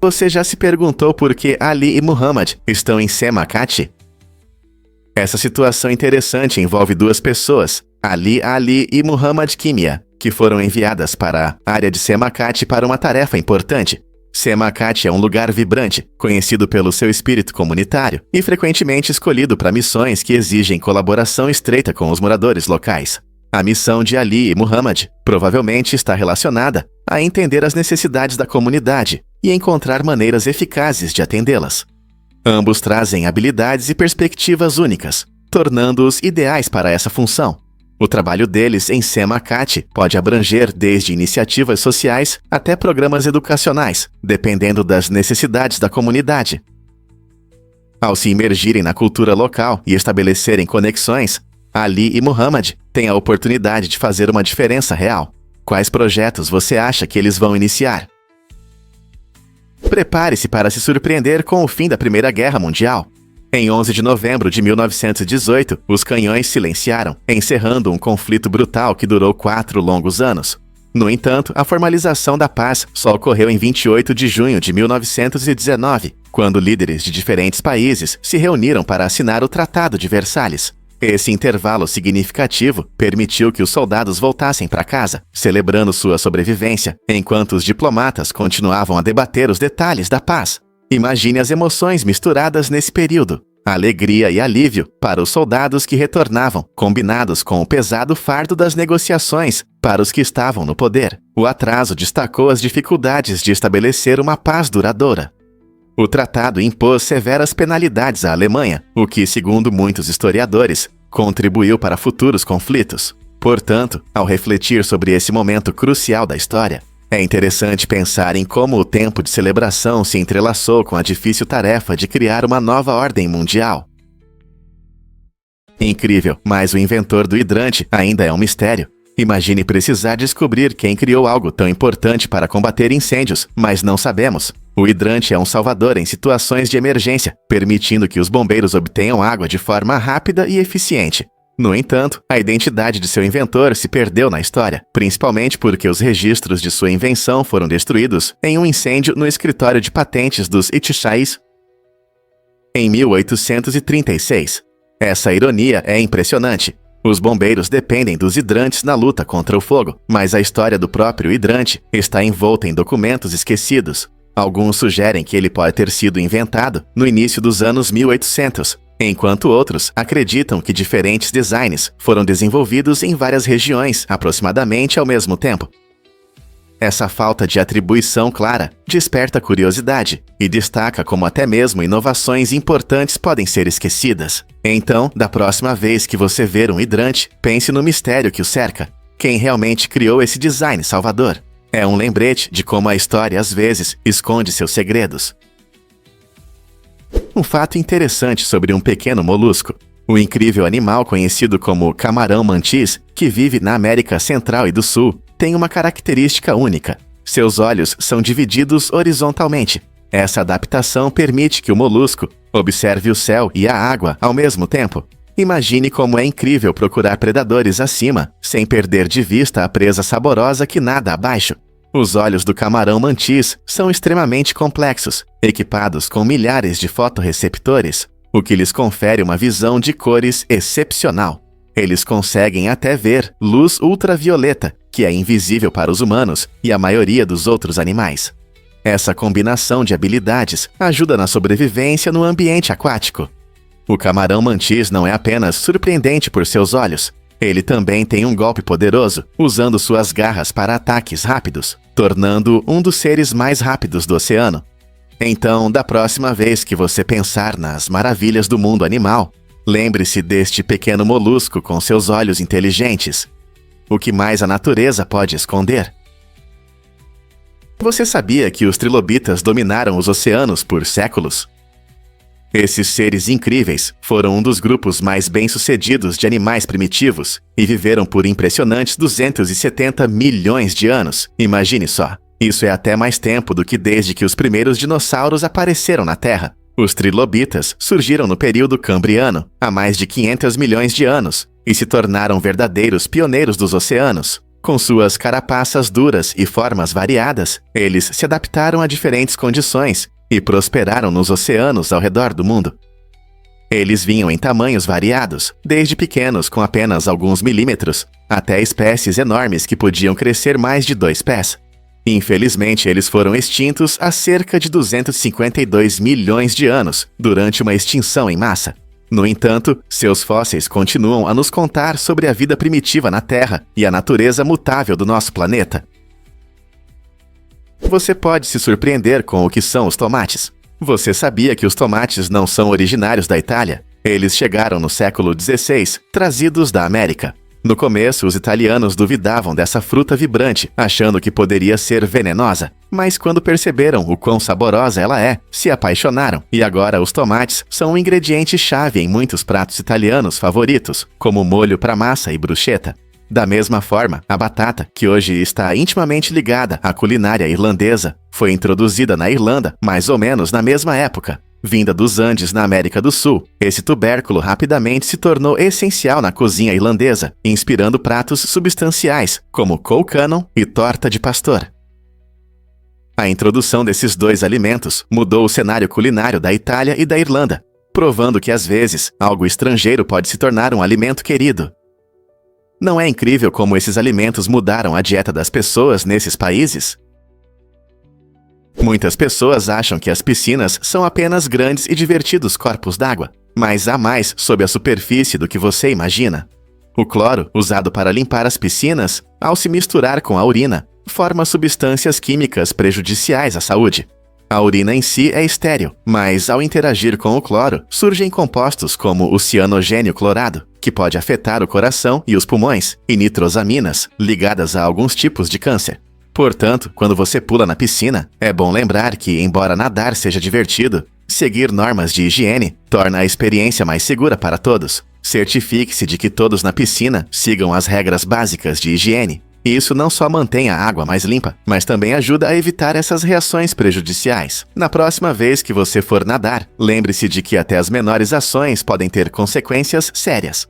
Você já se perguntou por que Ali e Muhammad estão em Semakati? Essa situação interessante envolve duas pessoas, Ali e Muhammad Kimia, que foram enviadas para a área de Semakati para uma tarefa importante. Semakati é um lugar vibrante, conhecido pelo seu espírito comunitário e frequentemente escolhido para missões que exigem colaboração estreita com os moradores locais. A missão de Ali e Muhammad provavelmente está relacionada a entender as necessidades da comunidade e encontrar maneiras eficazes de atendê-las. Ambos trazem habilidades e perspectivas únicas, tornando-os ideais para essa função. O trabalho deles em Semakati pode abranger desde iniciativas sociais até programas educacionais, dependendo das necessidades da comunidade. Ao se imergirem na cultura local e estabelecerem conexões, Ali e Muhammad têm a oportunidade de fazer uma diferença real. Quais projetos você acha que eles vão iniciar? Prepare-se para se surpreender com o fim da Primeira Guerra Mundial. Em 11 de novembro de 1918, os canhões silenciaram, encerrando um conflito brutal que durou 4 longos anos. No entanto, a formalização da paz só ocorreu em 28 de junho de 1919, quando líderes de diferentes países se reuniram para assinar o Tratado de Versalhes. Esse intervalo significativo permitiu que os soldados voltassem para casa, celebrando sua sobrevivência, enquanto os diplomatas continuavam a debater os detalhes da paz. Imagine as emoções misturadas nesse período. Alegria e alívio para os soldados que retornavam, combinados com o pesado fardo das negociações para os que estavam no poder. O atraso destacou as dificuldades de estabelecer uma paz duradoura. O tratado impôs severas penalidades à Alemanha, o que, segundo muitos historiadores, contribuiu para futuros conflitos. Portanto, ao refletir sobre esse momento crucial da história, é interessante pensar em como o tempo de celebração se entrelaçou com a difícil tarefa de criar uma nova ordem mundial. Incrível, mas o inventor do hidrante ainda é um mistério. Imagine precisar descobrir quem criou algo tão importante para combater incêndios, mas não sabemos. O hidrante é um salvador em situações de emergência, permitindo que os bombeiros obtenham água de forma rápida e eficiente. No entanto, a identidade de seu inventor se perdeu na história, principalmente porque os registros de sua invenção foram destruídos em um incêndio no escritório de patentes dos Itchais em 1836. Essa ironia é impressionante. Os bombeiros dependem dos hidrantes na luta contra o fogo, mas a história do próprio hidrante está envolta em documentos esquecidos. Alguns sugerem que ele pode ter sido inventado no início dos anos 1800, enquanto outros acreditam que diferentes designs foram desenvolvidos em várias regiões aproximadamente ao mesmo tempo. Essa falta de atribuição clara desperta curiosidade e destaca como até mesmo inovações importantes podem ser esquecidas. Então, da próxima vez que você ver um hidrante, pense no mistério que o cerca. Quem realmente criou esse design salvador? É um lembrete de como a história às vezes esconde seus segredos. Um fato interessante sobre um pequeno molusco. O incrível animal conhecido como camarão-mantis, que vive na América Central e do Sul, tem uma característica única. Seus olhos são divididos horizontalmente. Essa adaptação permite que o molusco observe o céu e a água ao mesmo tempo. Imagine como é incrível procurar predadores acima, sem perder de vista a presa saborosa que nada abaixo. Os olhos do camarão-mantis são extremamente complexos, equipados com milhares de fotorreceptores, o que lhes confere uma visão de cores excepcional. Eles conseguem até ver luz ultravioleta, que é invisível para os humanos e a maioria dos outros animais. Essa combinação de habilidades ajuda na sobrevivência no ambiente aquático. O camarão-mantis não é apenas surpreendente por seus olhos, ele também tem um golpe poderoso, usando suas garras para ataques rápidos, tornando-o um dos seres mais rápidos do oceano. Então, da próxima vez que você pensar nas maravilhas do mundo animal, lembre-se deste pequeno molusco com seus olhos inteligentes. O que mais a natureza pode esconder? Você sabia que os trilobitas dominaram os oceanos por séculos? Esses seres incríveis foram um dos grupos mais bem-sucedidos de animais primitivos e viveram por impressionantes 270 milhões de anos. Imagine só, isso é até mais tempo do que desde que os primeiros dinossauros apareceram na Terra. Os trilobitas surgiram no período cambriano, há mais de 500 milhões de anos, e se tornaram verdadeiros pioneiros dos oceanos. Com suas carapaças duras e formas variadas, eles se adaptaram a diferentes condições e prosperaram nos oceanos ao redor do mundo. Eles vinham em tamanhos variados, desde pequenos com apenas alguns milímetros, até espécies enormes que podiam crescer mais de 2 pés. Infelizmente, eles foram extintos há cerca de 252 milhões de anos, durante uma extinção em massa. No entanto, seus fósseis continuam a nos contar sobre a vida primitiva na Terra e a natureza mutável do nosso planeta. Você pode se surpreender com o que são os tomates. Você sabia que os tomates não são originários da Itália? Eles chegaram no século XVI, trazidos da América. No começo, os italianos duvidavam dessa fruta vibrante, achando que poderia ser venenosa. Mas quando perceberam o quão saborosa ela é, se apaixonaram. E agora os tomates são um ingrediente-chave em muitos pratos italianos favoritos, como molho para massa e bruschetta. Da mesma forma, a batata, que hoje está intimamente ligada à culinária irlandesa, foi introduzida na Irlanda mais ou menos na mesma época. Vinda dos Andes na América do Sul, esse tubérculo rapidamente se tornou essencial na cozinha irlandesa, inspirando pratos substanciais, como colcannon e torta de pastor. A introdução desses dois alimentos mudou o cenário culinário da Itália e da Irlanda, provando que às vezes algo estrangeiro pode se tornar um alimento querido. Não é incrível como esses alimentos mudaram a dieta das pessoas nesses países? Muitas pessoas acham que as piscinas são apenas grandes e divertidos corpos d'água, mas há mais sob a superfície do que você imagina. O cloro, usado para limpar as piscinas, ao se misturar com a urina, forma substâncias químicas prejudiciais à saúde. A urina em si é estéril, mas ao interagir com o cloro, surgem compostos como o cianogênio clorado, que pode afetar o coração e os pulmões, e nitrosaminas, ligadas a alguns tipos de câncer. Portanto, quando você pula na piscina, é bom lembrar que, embora nadar seja divertido, seguir normas de higiene torna a experiência mais segura para todos. Certifique-se de que todos na piscina sigam as regras básicas de higiene. Isso não só mantém a água mais limpa, mas também ajuda a evitar essas reações prejudiciais. Na próxima vez que você for nadar, lembre-se de que até as menores ações podem ter consequências sérias.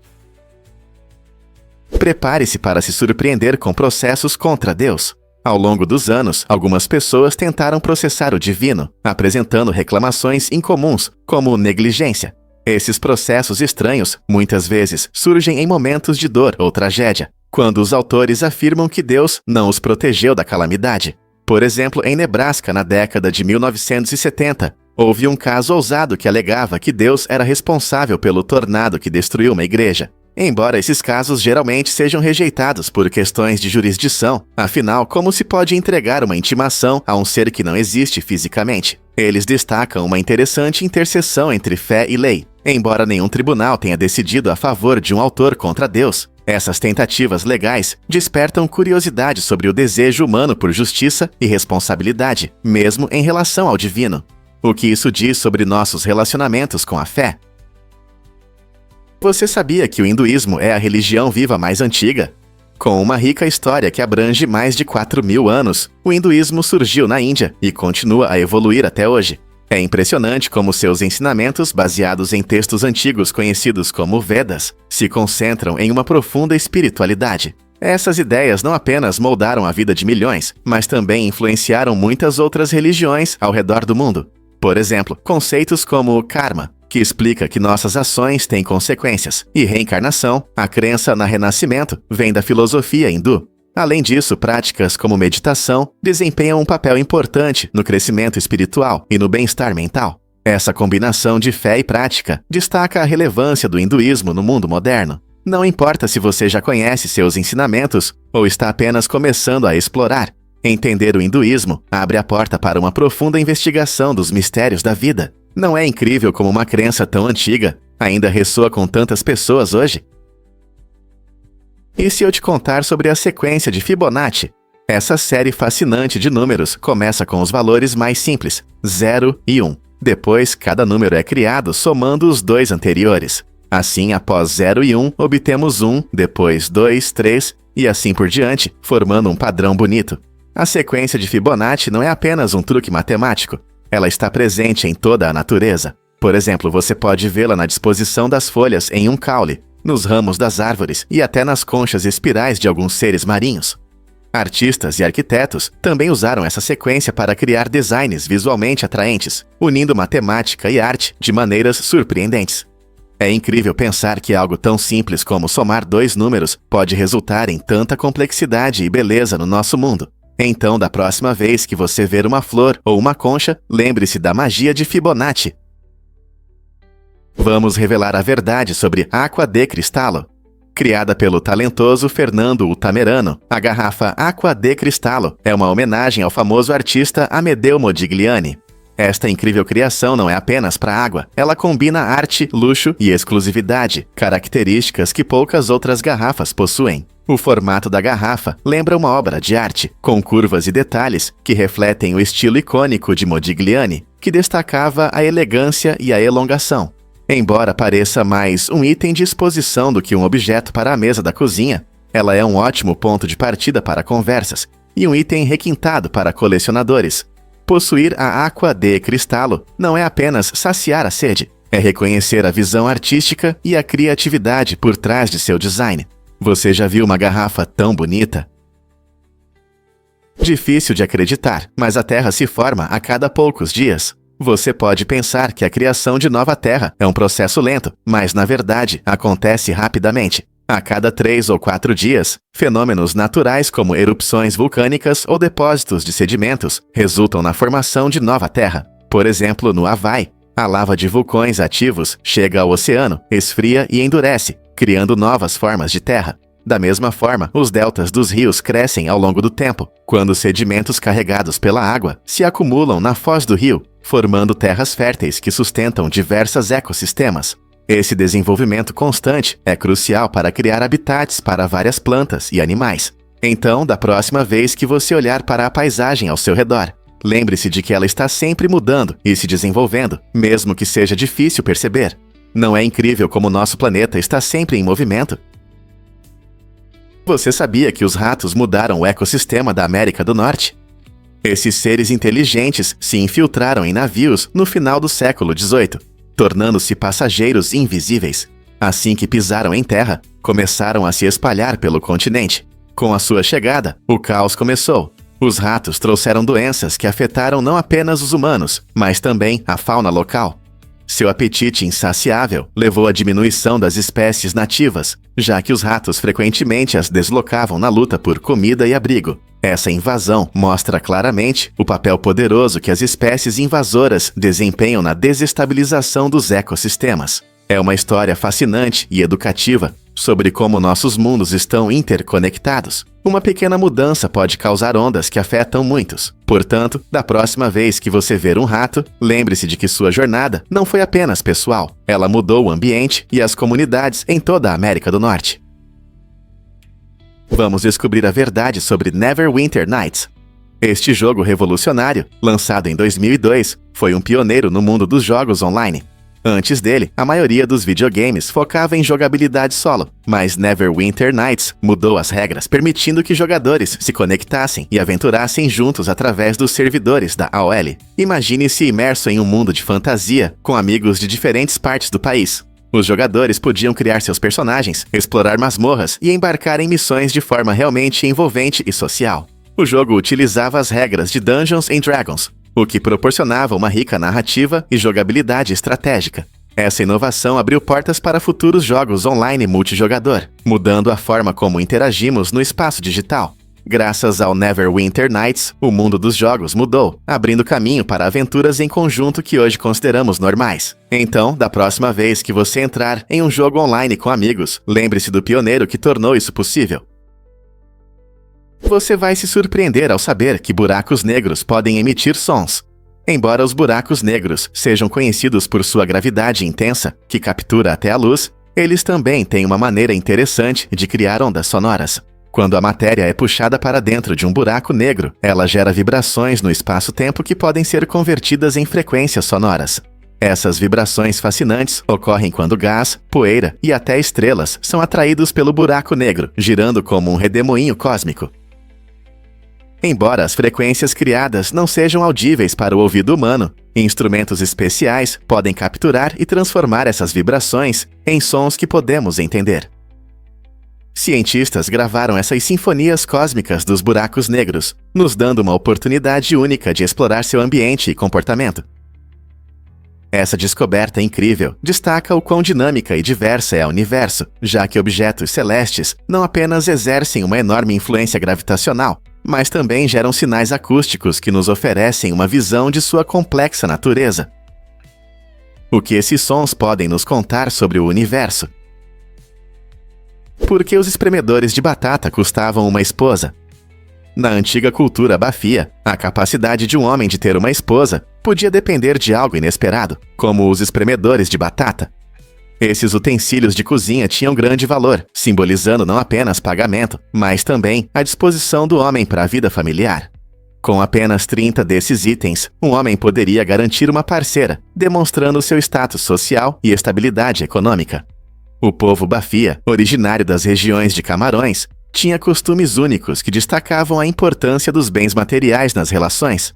Prepare-se para se surpreender com processos contra Deus. Ao longo dos anos, algumas pessoas tentaram processar o divino, apresentando reclamações incomuns, como negligência. Esses processos estranhos, muitas vezes, surgem em momentos de dor ou tragédia, quando os autores afirmam que Deus não os protegeu da calamidade. Por exemplo, em Nebraska, na década de 1970, houve um caso ousado que alegava que Deus era responsável pelo tornado que destruiu uma igreja. Embora esses casos geralmente sejam rejeitados por questões de jurisdição, afinal, como se pode entregar uma intimação a um ser que não existe fisicamente? Eles destacam uma interessante interseção entre fé e lei. Embora nenhum tribunal tenha decidido a favor de um autor contra Deus, essas tentativas legais despertam curiosidade sobre o desejo humano por justiça e responsabilidade, mesmo em relação ao divino. O que isso diz sobre nossos relacionamentos com a fé? Você sabia que o hinduísmo é a religião viva mais antiga? Com uma rica história que abrange mais de 4.000 anos, o hinduísmo surgiu na Índia e continua a evoluir até hoje. É impressionante como seus ensinamentos, baseados em textos antigos conhecidos como Vedas, se concentram em uma profunda espiritualidade. Essas ideias não apenas moldaram a vida de milhões, mas também influenciaram muitas outras religiões ao redor do mundo. Por exemplo, conceitos como karma, que explica que nossas ações têm consequências, e reencarnação, a crença no renascimento, vem da filosofia hindu. Além disso, práticas como meditação desempenham um papel importante no crescimento espiritual e no bem-estar mental. Essa combinação de fé e prática destaca a relevância do hinduísmo no mundo moderno. Não importa se você já conhece seus ensinamentos ou está apenas começando a explorar, entender o hinduísmo abre a porta para uma profunda investigação dos mistérios da vida. Não é incrível como uma crença tão antiga ainda ressoa com tantas pessoas hoje? E se eu te contar sobre a sequência de Fibonacci? Essa série fascinante de números começa com os valores mais simples, 0 e 1. Depois, cada número é criado somando os dois anteriores. Assim, após 0 e 1, obtemos 1, depois 2, 3 e assim por diante, formando um padrão bonito. A sequência de Fibonacci não é apenas um truque matemático. Ela está presente em toda a natureza. Por exemplo, você pode vê-la na disposição das folhas em um caule, nos ramos das árvores e até nas conchas espirais de alguns seres marinhos. Artistas e arquitetos também usaram essa sequência para criar designs visualmente atraentes, unindo matemática e arte de maneiras surpreendentes. É incrível pensar que algo tão simples como somar 2 números pode resultar em tanta complexidade e beleza no nosso mundo. Então, da próxima vez que você ver uma flor ou uma concha, lembre-se da magia de Fibonacci. Vamos revelar a verdade sobre Acqua de Cristallo. Criada pelo talentoso Fernando Utamerano, a garrafa Acqua de Cristallo é uma homenagem ao famoso artista Amedeo Modigliani. Esta incrível criação não é apenas para água, ela combina arte, luxo e exclusividade, características que poucas outras garrafas possuem. O formato da garrafa lembra uma obra de arte, com curvas e detalhes que refletem o estilo icônico de Modigliani, que destacava a elegância e a elongação. Embora pareça mais um item de exposição do que um objeto para a mesa da cozinha, ela é um ótimo ponto de partida para conversas e um item requintado para colecionadores. Possuir a Acqua de Cristallo não é apenas saciar a sede, é reconhecer a visão artística e a criatividade por trás de seu design. Você já viu uma garrafa tão bonita? Difícil de acreditar, mas a Terra se forma a cada poucos dias. Você pode pensar que a criação de nova Terra é um processo lento, mas na verdade acontece rapidamente. A cada 3 ou 4 dias, fenômenos naturais como erupções vulcânicas ou depósitos de sedimentos resultam na formação de nova Terra. Por exemplo, no Havaí, a lava de vulcões ativos chega ao oceano, esfria e endurece, criando novas formas de terra. Da mesma forma, os deltas dos rios crescem ao longo do tempo, quando sedimentos carregados pela água se acumulam na foz do rio, formando terras férteis que sustentam diversos ecossistemas. Esse desenvolvimento constante é crucial para criar habitats para várias plantas e animais. Então, da próxima vez que você olhar para a paisagem ao seu redor, lembre-se de que ela está sempre mudando e se desenvolvendo, mesmo que seja difícil perceber. Não é incrível como nosso planeta está sempre em movimento? Você sabia que os ratos mudaram o ecossistema da América do Norte? Esses seres inteligentes se infiltraram em navios no final do século XVIII, tornando-se passageiros invisíveis. Assim que pisaram em terra, começaram a se espalhar pelo continente. Com a sua chegada, o caos começou. Os ratos trouxeram doenças que afetaram não apenas os humanos, mas também a fauna local. Seu apetite insaciável levou à diminuição das espécies nativas, já que os ratos frequentemente as deslocavam na luta por comida e abrigo. Essa invasão mostra claramente o papel poderoso que as espécies invasoras desempenham na desestabilização dos ecossistemas. É uma história fascinante e educativa sobre como nossos mundos estão interconectados. Uma pequena mudança pode causar ondas que afetam muitos. Portanto, da próxima vez que você ver um rato, lembre-se de que sua jornada não foi apenas pessoal. Ela mudou o ambiente e as comunidades em toda a América do Norte. Vamos descobrir a verdade sobre Neverwinter Nights. Este jogo revolucionário, lançado em 2002, foi um pioneiro no mundo dos jogos online. Antes dele, a maioria dos videogames focava em jogabilidade solo, mas Neverwinter Nights mudou as regras, permitindo que jogadores se conectassem e aventurassem juntos através dos servidores da AOL. Imagine-se imerso em um mundo de fantasia, com amigos de diferentes partes do país. Os jogadores podiam criar seus personagens, explorar masmorras e embarcar em missões de forma realmente envolvente e social. O jogo utilizava as regras de Dungeons & Dragons, o que proporcionava uma rica narrativa e jogabilidade estratégica. Essa inovação abriu portas para futuros jogos online multijogador, mudando a forma como interagimos no espaço digital. Graças ao Neverwinter Nights, o mundo dos jogos mudou, abrindo caminho para aventuras em conjunto que hoje consideramos normais. Então, da próxima vez que você entrar em um jogo online com amigos, lembre-se do pioneiro que tornou isso possível. Você vai se surpreender ao saber que buracos negros podem emitir sons. Embora os buracos negros sejam conhecidos por sua gravidade intensa, que captura até a luz, eles também têm uma maneira interessante de criar ondas sonoras. Quando a matéria é puxada para dentro de um buraco negro, ela gera vibrações no espaço-tempo que podem ser convertidas em frequências sonoras. Essas vibrações fascinantes ocorrem quando gás, poeira e até estrelas são atraídos pelo buraco negro, girando como um redemoinho cósmico. Embora as frequências criadas não sejam audíveis para o ouvido humano, instrumentos especiais podem capturar e transformar essas vibrações em sons que podemos entender. Cientistas gravaram essas sinfonias cósmicas dos buracos negros, nos dando uma oportunidade única de explorar seu ambiente e comportamento. Essa descoberta incrível destaca o quão dinâmica e diversa é o universo, já que objetos celestes não apenas exercem uma enorme influência gravitacional, mas também geram sinais acústicos que nos oferecem uma visão de sua complexa natureza. O que esses sons podem nos contar sobre o universo? Por que os espremedores de batata custavam uma esposa? Na antiga cultura bafia, a capacidade de um homem de ter uma esposa podia depender de algo inesperado, como os espremedores de batata. Esses utensílios de cozinha tinham grande valor, simbolizando não apenas pagamento, mas também a disposição do homem para a vida familiar. Com apenas 30 desses itens, um homem poderia garantir uma parceira, demonstrando seu status social e estabilidade econômica. O povo bafia, originário das regiões de Camarões, tinha costumes únicos que destacavam a importância dos bens materiais nas relações.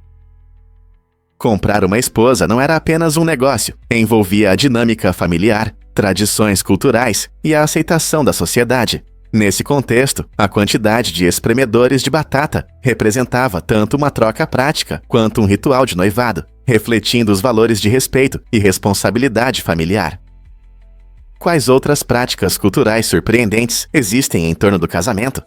Comprar uma esposa não era apenas um negócio, envolvia a dinâmica familiar, tradições culturais e a aceitação da sociedade. Nesse contexto, a quantidade de espremedores de batata representava tanto uma troca prática quanto um ritual de noivado, refletindo os valores de respeito e responsabilidade familiar. Quais outras práticas culturais surpreendentes existem em torno do casamento?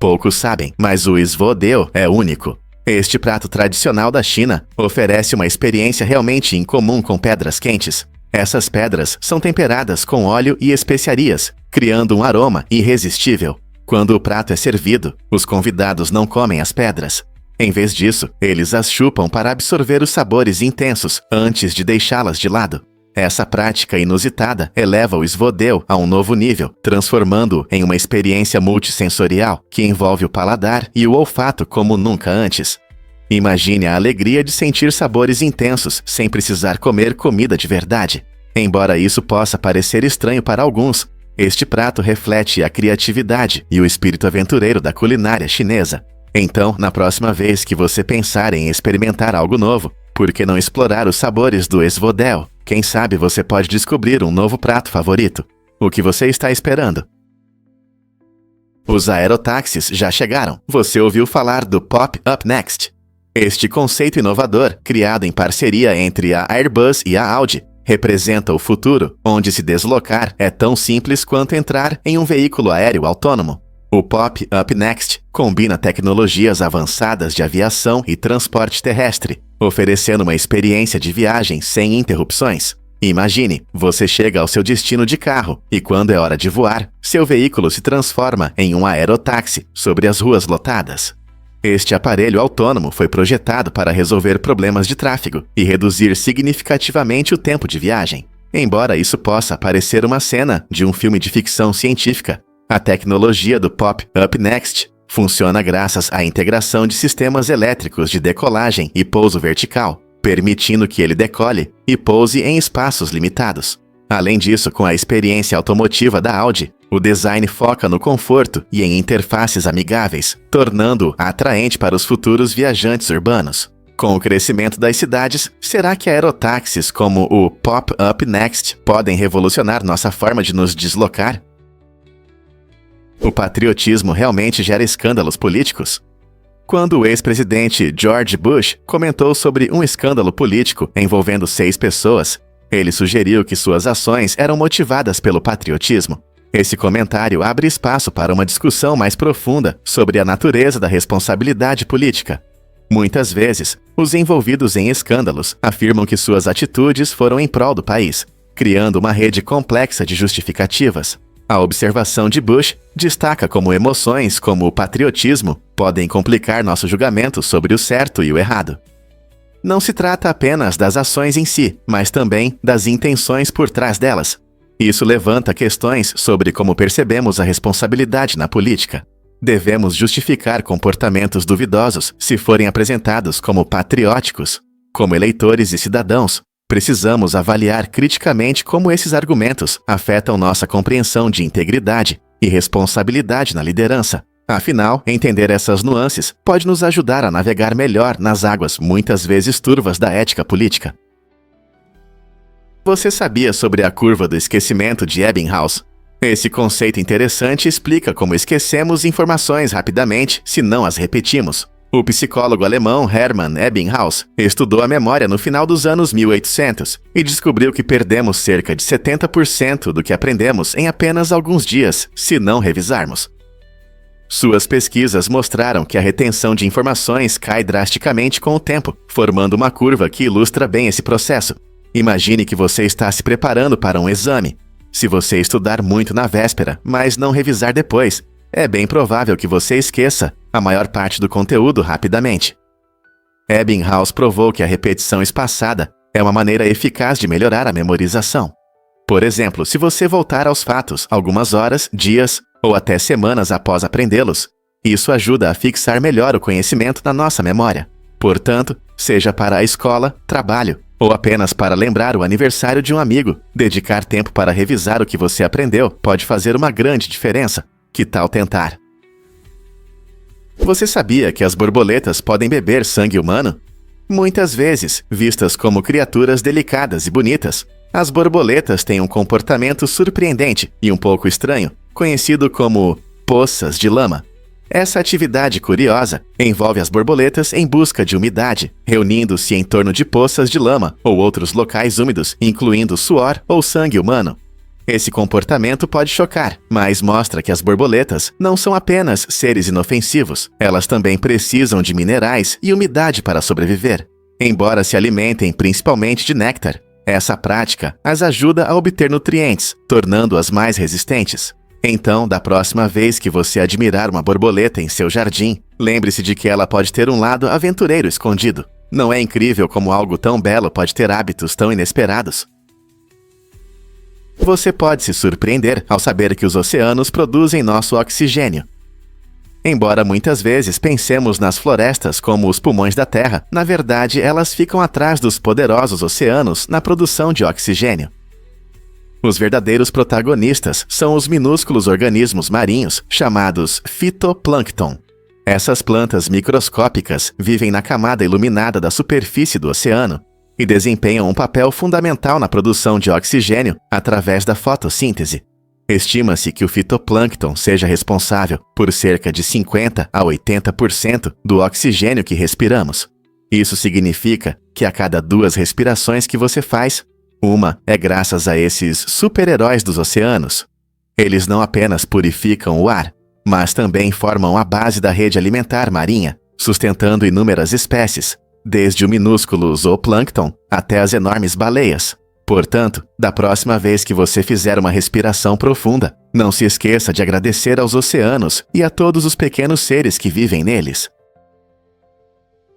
Poucos sabem, mas o esvodeu é único. Este prato tradicional da China oferece uma experiência realmente incomum com pedras quentes. Essas pedras são temperadas com óleo e especiarias, criando um aroma irresistível. Quando o prato é servido, os convidados não comem as pedras. Em vez disso, eles as chupam para absorver os sabores intensos antes de deixá-las de lado. Essa prática inusitada eleva o esvodeu a um novo nível, transformando-o em uma experiência multissensorial que envolve o paladar e o olfato como nunca antes. Imagine a alegria de sentir sabores intensos sem precisar comer comida de verdade. Embora isso possa parecer estranho para alguns, este prato reflete a criatividade e o espírito aventureiro da culinária chinesa. Então, na próxima vez que você pensar em experimentar algo novo, por que não explorar os sabores do esvodeu? Quem sabe você pode descobrir um novo prato favorito. O que você está esperando? Os aerotáxis já chegaram. Você ouviu falar do Pop Up Next? Este conceito inovador, criado em parceria entre a Airbus e a Audi, representa o futuro, onde se deslocar é tão simples quanto entrar em um veículo aéreo autônomo. O Pop Up Next combina tecnologias avançadas de aviação e transporte terrestre, oferecendo uma experiência de viagem sem interrupções. Imagine, você chega ao seu destino de carro e quando é hora de voar, seu veículo se transforma em um aerotáxi sobre as ruas lotadas. Este aparelho autônomo foi projetado para resolver problemas de tráfego e reduzir significativamente o tempo de viagem. Embora isso possa parecer uma cena de um filme de ficção científica, a tecnologia do Pop Up Next funciona graças à integração de sistemas elétricos de decolagem e pouso vertical, permitindo que ele decole e pouse em espaços limitados. Além disso, com a experiência automotiva da Audi, o design foca no conforto e em interfaces amigáveis, tornando-o atraente para os futuros viajantes urbanos. Com o crescimento das cidades, será que aerotáxis como o Pop Up Next podem revolucionar nossa forma de nos deslocar? O patriotismo realmente gera escândalos políticos? Quando o ex-presidente George Bush comentou sobre um escândalo político envolvendo 6 pessoas, ele sugeriu que suas ações eram motivadas pelo patriotismo. Esse comentário abre espaço para uma discussão mais profunda sobre a natureza da responsabilidade política. Muitas vezes, os envolvidos em escândalos afirmam que suas atitudes foram em prol do país, criando uma rede complexa de justificativas. A observação de Bush destaca como emoções como o patriotismo podem complicar nosso julgamento sobre o certo e o errado. Não se trata apenas das ações em si, mas também das intenções por trás delas. Isso levanta questões sobre como percebemos a responsabilidade na política. Devemos justificar comportamentos duvidosos se forem apresentados como patrióticos. Como eleitores e cidadãos, precisamos avaliar criticamente como esses argumentos afetam nossa compreensão de integridade e responsabilidade na liderança. Afinal, entender essas nuances pode nos ajudar a navegar melhor nas águas muitas vezes turvas da ética política. Você sabia sobre a curva do esquecimento de Ebbinghaus? Esse conceito interessante explica como esquecemos informações rapidamente se não as repetimos. O psicólogo alemão Hermann Ebbinghaus estudou a memória no final dos anos 1800 e descobriu que perdemos cerca de 70% do que aprendemos em apenas alguns dias, se não revisarmos. Suas pesquisas mostraram que a retenção de informações cai drasticamente com o tempo, formando uma curva que ilustra bem esse processo. Imagine que você está se preparando para um exame. Se você estudar muito na véspera, mas não revisar depois, é bem provável que você esqueça a maior parte do conteúdo rapidamente. Ebbinghaus provou que a repetição espaçada é uma maneira eficaz de melhorar a memorização. Por exemplo, se você voltar aos fatos algumas horas, dias ou até semanas após aprendê-los, isso ajuda a fixar melhor o conhecimento na nossa memória. Portanto, seja para a escola, trabalho ou apenas para lembrar o aniversário de um amigo, dedicar tempo para revisar o que você aprendeu pode fazer uma grande diferença. Que tal tentar? Você sabia que as borboletas podem beber sangue humano? Muitas vezes, vistas como criaturas delicadas e bonitas, as borboletas têm um comportamento surpreendente e um pouco estranho, conhecido como poças de lama. Essa atividade curiosa envolve as borboletas em busca de umidade, reunindo-se em torno de poças de lama ou outros locais úmidos, incluindo suor ou sangue humano. Esse comportamento pode chocar, mas mostra que as borboletas não são apenas seres inofensivos, elas também precisam de minerais e umidade para sobreviver. Embora se alimentem principalmente de néctar, essa prática as ajuda a obter nutrientes, tornando-as mais resistentes. Então, da próxima vez que você admirar uma borboleta em seu jardim, lembre-se de que ela pode ter um lado aventureiro escondido. Não é incrível como algo tão belo pode ter hábitos tão inesperados? Você pode se surpreender ao saber que os oceanos produzem nosso oxigênio. Embora muitas vezes pensemos nas florestas como os pulmões da Terra, na verdade elas ficam atrás dos poderosos oceanos na produção de oxigênio. Os verdadeiros protagonistas são os minúsculos organismos marinhos chamados fitoplâncton. Essas plantas microscópicas vivem na camada iluminada da superfície do oceano e desempenham um papel fundamental na produção de oxigênio através da fotossíntese. Estima-se que o fitoplâncton seja responsável por cerca de 50 a 80% do oxigênio que respiramos. Isso significa que a cada 2 respirações que você faz, uma é graças a esses super-heróis dos oceanos. Eles não apenas purificam o ar, mas também formam a base da rede alimentar marinha, sustentando inúmeras espécies, desde o minúsculo zooplâncton até as enormes baleias. Portanto, da próxima vez que você fizer uma respiração profunda, não se esqueça de agradecer aos oceanos e a todos os pequenos seres que vivem neles.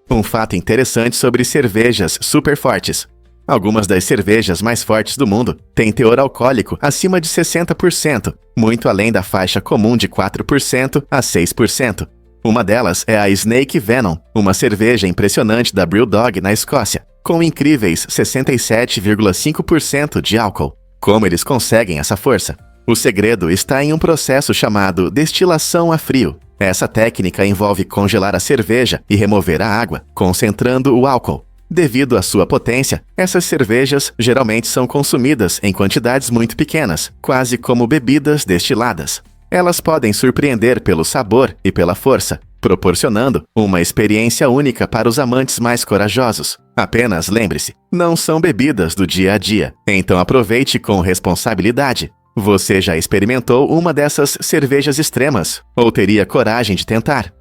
Um fato interessante sobre cervejas super fortes. Algumas das cervejas mais fortes do mundo têm teor alcoólico acima de 60%, muito além da faixa comum de 4% a 6%. Uma delas é a Snake Venom, uma cerveja impressionante da Brewdog na Escócia, com incríveis 67,5% de álcool. Como eles conseguem essa força? O segredo está em um processo chamado destilação a frio. Essa técnica envolve congelar a cerveja e remover a água, concentrando o álcool. Devido à sua potência, essas cervejas geralmente são consumidas em quantidades muito pequenas, quase como bebidas destiladas. Elas podem surpreender pelo sabor e pela força, proporcionando uma experiência única para os amantes mais corajosos. Apenas lembre-se, não são bebidas do dia a dia, então aproveite com responsabilidade. Você já experimentou uma dessas cervejas extremas, ou teria coragem de tentar?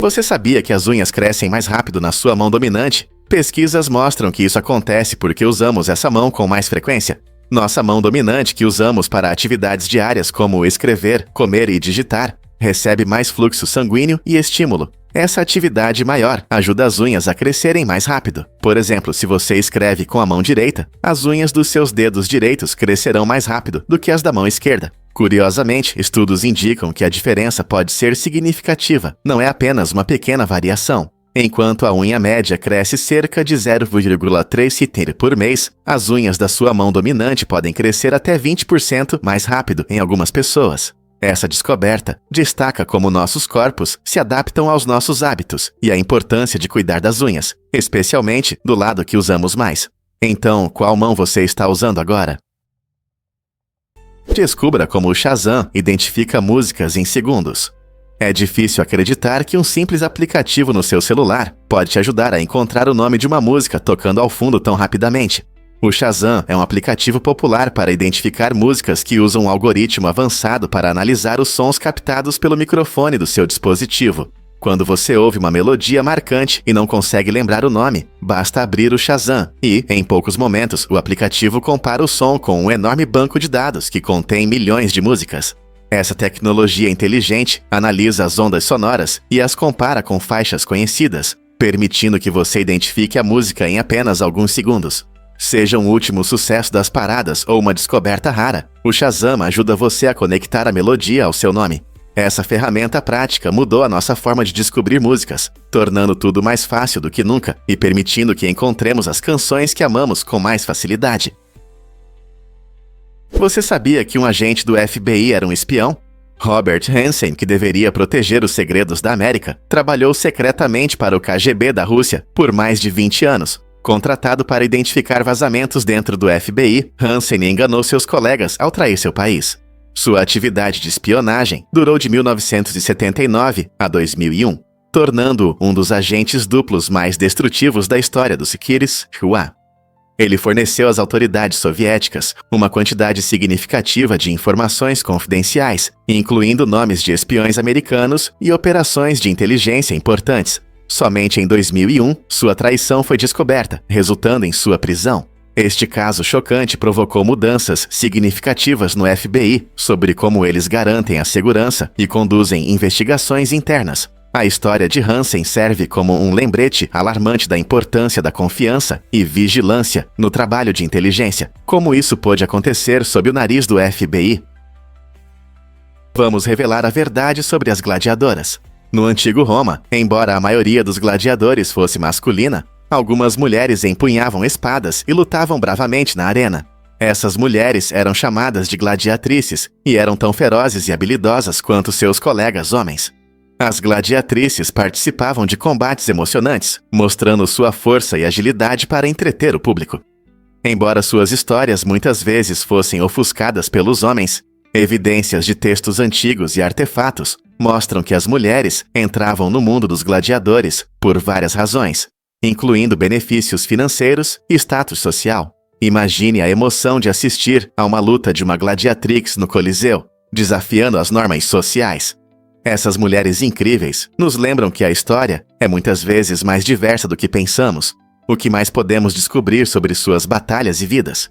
Você sabia que as unhas crescem mais rápido na sua mão dominante? Pesquisas mostram que isso acontece porque usamos essa mão com mais frequência. Nossa mão dominante, que usamos para atividades diárias como escrever, comer e digitar, recebe mais fluxo sanguíneo e estímulo. Essa atividade maior ajuda as unhas a crescerem mais rápido. Por exemplo, se você escreve com a mão direita, as unhas dos seus dedos direitos crescerão mais rápido do que as da mão esquerda. Curiosamente, estudos indicam que a diferença pode ser significativa, não é apenas uma pequena variação. Enquanto a unha média cresce cerca de 0,3 cm por mês, as unhas da sua mão dominante podem crescer até 20% mais rápido em algumas pessoas. Essa descoberta destaca como nossos corpos se adaptam aos nossos hábitos e a importância de cuidar das unhas, especialmente do lado que usamos mais. Então, qual mão você está usando agora? Descubra como o Shazam identifica músicas em segundos. É difícil acreditar que um simples aplicativo no seu celular pode te ajudar a encontrar o nome de uma música tocando ao fundo tão rapidamente. O Shazam é um aplicativo popular para identificar músicas que usam um algoritmo avançado para analisar os sons captados pelo microfone do seu dispositivo. Quando você ouve uma melodia marcante e não consegue lembrar o nome, basta abrir o Shazam e, em poucos momentos, o aplicativo compara o som com um enorme banco de dados que contém milhões de músicas. Essa tecnologia inteligente analisa as ondas sonoras e as compara com faixas conhecidas, permitindo que você identifique a música em apenas alguns segundos. Seja um último sucesso das paradas ou uma descoberta rara, o Shazam ajuda você a conectar a melodia ao seu nome. Essa ferramenta prática mudou a nossa forma de descobrir músicas, tornando tudo mais fácil do que nunca e permitindo que encontremos as canções que amamos com mais facilidade. Você sabia que um agente do FBI era um espião? Robert Hansen, que deveria proteger os segredos da América, trabalhou secretamente para o KGB da Rússia por mais de 20 anos. Contratado para identificar vazamentos dentro do FBI, Hansen enganou seus colegas ao trair seu país. Sua atividade de espionagem durou de 1979 a 2001, tornando-o um dos agentes duplos mais destrutivos da história do Securities Shua. Ele forneceu às autoridades soviéticas uma quantidade significativa de informações confidenciais, incluindo nomes de espiões americanos e operações de inteligência importantes. Somente em 2001, sua traição foi descoberta, resultando em sua prisão. Este caso chocante provocou mudanças significativas no FBI sobre como eles garantem a segurança e conduzem investigações internas. A história de Hansen serve como um lembrete alarmante da importância da confiança e vigilância no trabalho de inteligência. Como isso pôde acontecer sob o nariz do FBI? Vamos revelar a verdade sobre as gladiadoras. No antigo Roma, embora a maioria dos gladiadores fosse masculina, algumas mulheres empunhavam espadas e lutavam bravamente na arena. Essas mulheres eram chamadas de gladiatrices e eram tão ferozes e habilidosas quanto seus colegas homens. As gladiatrices participavam de combates emocionantes, mostrando sua força e agilidade para entreter o público. Embora suas histórias muitas vezes fossem ofuscadas pelos homens, evidências de textos antigos e artefatos mostram que as mulheres entravam no mundo dos gladiadores por várias razões, incluindo benefícios financeiros e status social. Imagine a emoção de assistir a uma luta de uma gladiatrix no Coliseu, desafiando as normas sociais. Essas mulheres incríveis nos lembram que a história é muitas vezes mais diversa do que pensamos. O que mais podemos descobrir sobre suas batalhas e vidas?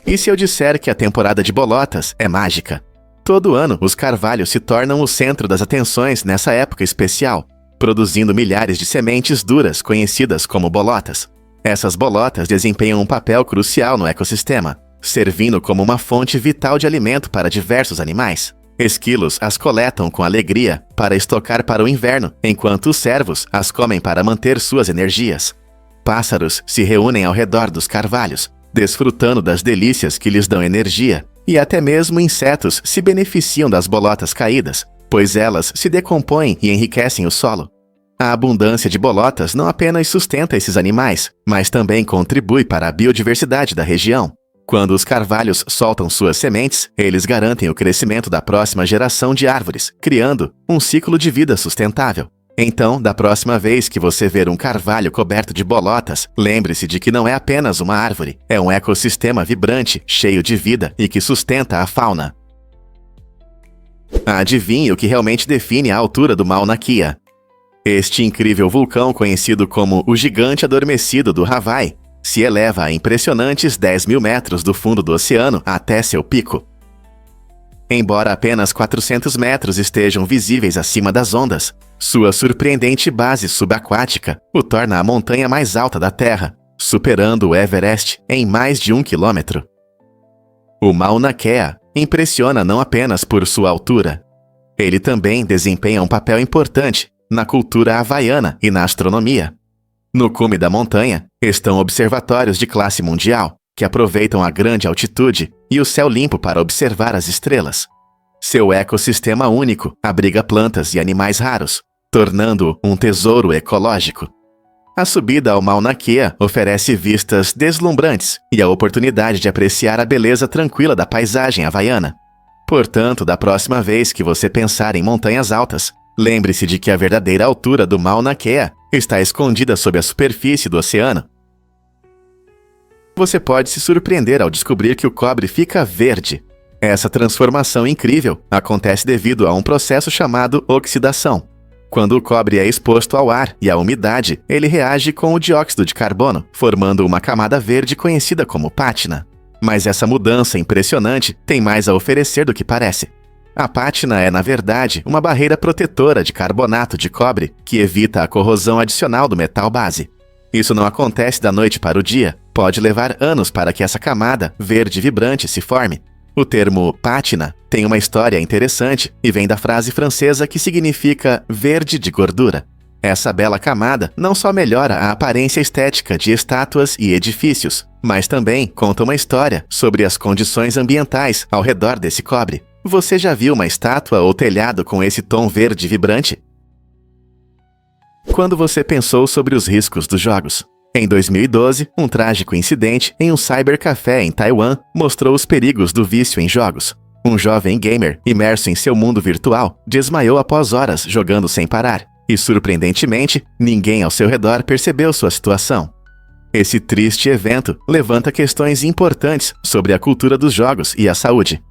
E se eu disser que a temporada de bolotas é mágica? Todo ano, os carvalhos se tornam o centro das atenções nessa época especial, produzindo milhares de sementes duras conhecidas como bolotas. Essas bolotas desempenham um papel crucial no ecossistema, servindo como uma fonte vital de alimento para diversos animais. Esquilos as coletam com alegria para estocar para o inverno, enquanto os cervos as comem para manter suas energias. Pássaros se reúnem ao redor dos carvalhos, desfrutando das delícias que lhes dão energia, e até mesmo insetos se beneficiam das bolotas caídas, pois elas se decompõem e enriquecem o solo. A abundância de bolotas não apenas sustenta esses animais, mas também contribui para a biodiversidade da região. Quando os carvalhos soltam suas sementes, eles garantem o crescimento da próxima geração de árvores, criando um ciclo de vida sustentável. Então, da próxima vez que você ver um carvalho coberto de bolotas, lembre-se de que não é apenas uma árvore, é um ecossistema vibrante, cheio de vida e que sustenta a fauna. Adivinhe o que realmente define a altura do Mauna Kea. Este incrível vulcão, conhecido como o Gigante Adormecido do Hawaii, se eleva a impressionantes 10 mil metros do fundo do oceano até seu pico. Embora apenas 400 metros estejam visíveis acima das ondas, sua surpreendente base subaquática o torna a montanha mais alta da Terra, superando o Everest em mais de 1 quilômetro. O Mauna Kea impressiona não apenas por sua altura. Ele também desempenha um papel importante na cultura havaiana e na astronomia. No cume da montanha estão observatórios de classe mundial, que aproveitam a grande altitude e o céu limpo para observar as estrelas. Seu ecossistema único abriga plantas e animais raros, tornando-o um tesouro ecológico. A subida ao Mauna Kea oferece vistas deslumbrantes e a oportunidade de apreciar a beleza tranquila da paisagem havaiana. Portanto, da próxima vez que você pensar em montanhas altas, lembre-se de que a verdadeira altura do Mauna Kea está escondida sob a superfície do oceano. Você pode se surpreender ao descobrir que o cobre fica verde. Essa transformação incrível acontece devido a um processo chamado oxidação. Quando o cobre é exposto ao ar e à umidade, ele reage com o dióxido de carbono, formando uma camada verde conhecida como pátina. Mas essa mudança impressionante tem mais a oferecer do que parece. A pátina é, na verdade, uma barreira protetora de carbonato de cobre que evita a corrosão adicional do metal base. Isso não acontece da noite para o dia, pode levar anos para que essa camada verde vibrante se forme. O termo pátina tem uma história interessante e vem da frase francesa que significa verde de gordura. Essa bela camada não só melhora a aparência estética de estátuas e edifícios, mas também conta uma história sobre as condições ambientais ao redor desse cobre. Você já viu uma estátua ou telhado com esse tom verde vibrante? Quando você pensou sobre os riscos dos jogos? Em 2012, um trágico incidente em um cybercafé em Taiwan mostrou os perigos do vício em jogos. Um jovem gamer, imerso em seu mundo virtual, desmaiou após horas jogando sem parar, e surpreendentemente, ninguém ao seu redor percebeu sua situação. Esse triste evento levanta questões importantes sobre a cultura dos jogos e a saúde.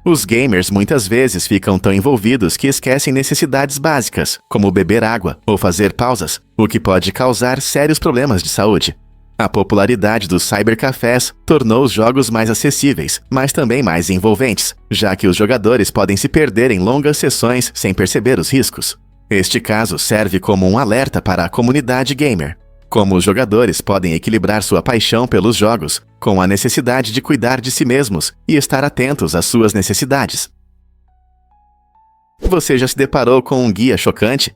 Os gamers muitas vezes ficam tão envolvidos que esquecem necessidades básicas, como beber água ou fazer pausas, o que pode causar sérios problemas de saúde. A popularidade dos cybercafés tornou os jogos mais acessíveis, mas também mais envolventes, já que os jogadores podem se perder em longas sessões sem perceber os riscos. Este caso serve como um alerta para a comunidade gamer. Como os jogadores podem equilibrar sua paixão pelos jogos com a necessidade de cuidar de si mesmos e estar atentos às suas necessidades. Você já se deparou com um guia chocante?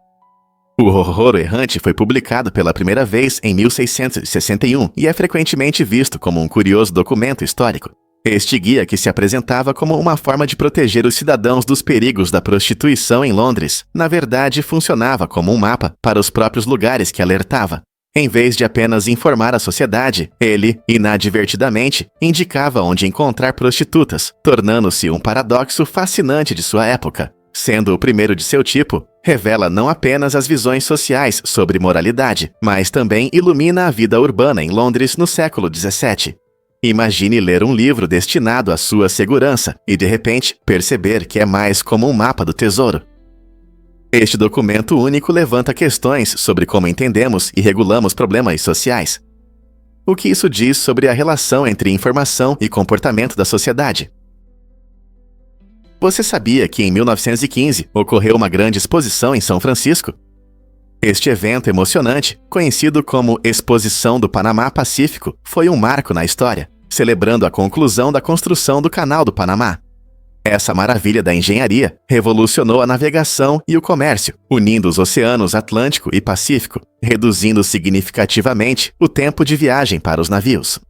O Horror Errante foi publicado pela primeira vez em 1661 e é frequentemente visto como um curioso documento histórico. Este guia, que se apresentava como uma forma de proteger os cidadãos dos perigos da prostituição em Londres, na verdade funcionava como um mapa para os próprios lugares que alertava. Em vez de apenas informar a sociedade, ele, inadvertidamente, indicava onde encontrar prostitutas, tornando-se um paradoxo fascinante de sua época. Sendo o primeiro de seu tipo, revela não apenas as visões sociais sobre moralidade, mas também ilumina a vida urbana em Londres no século XVII. Imagine ler um livro destinado à sua segurança e, de repente, perceber que é mais como um mapa do tesouro. Este documento único levanta questões sobre como entendemos e regulamos problemas sociais. O que isso diz sobre a relação entre informação e comportamento da sociedade? Você sabia que em 1915 ocorreu uma grande exposição em São Francisco? Este evento emocionante, conhecido como Exposição do Panamá Pacífico, foi um marco na história, celebrando a conclusão da construção do Canal do Panamá. Essa maravilha da engenharia revolucionou a navegação e o comércio, unindo os oceanos Atlântico e Pacífico, reduzindo significativamente o tempo de viagem para os navios.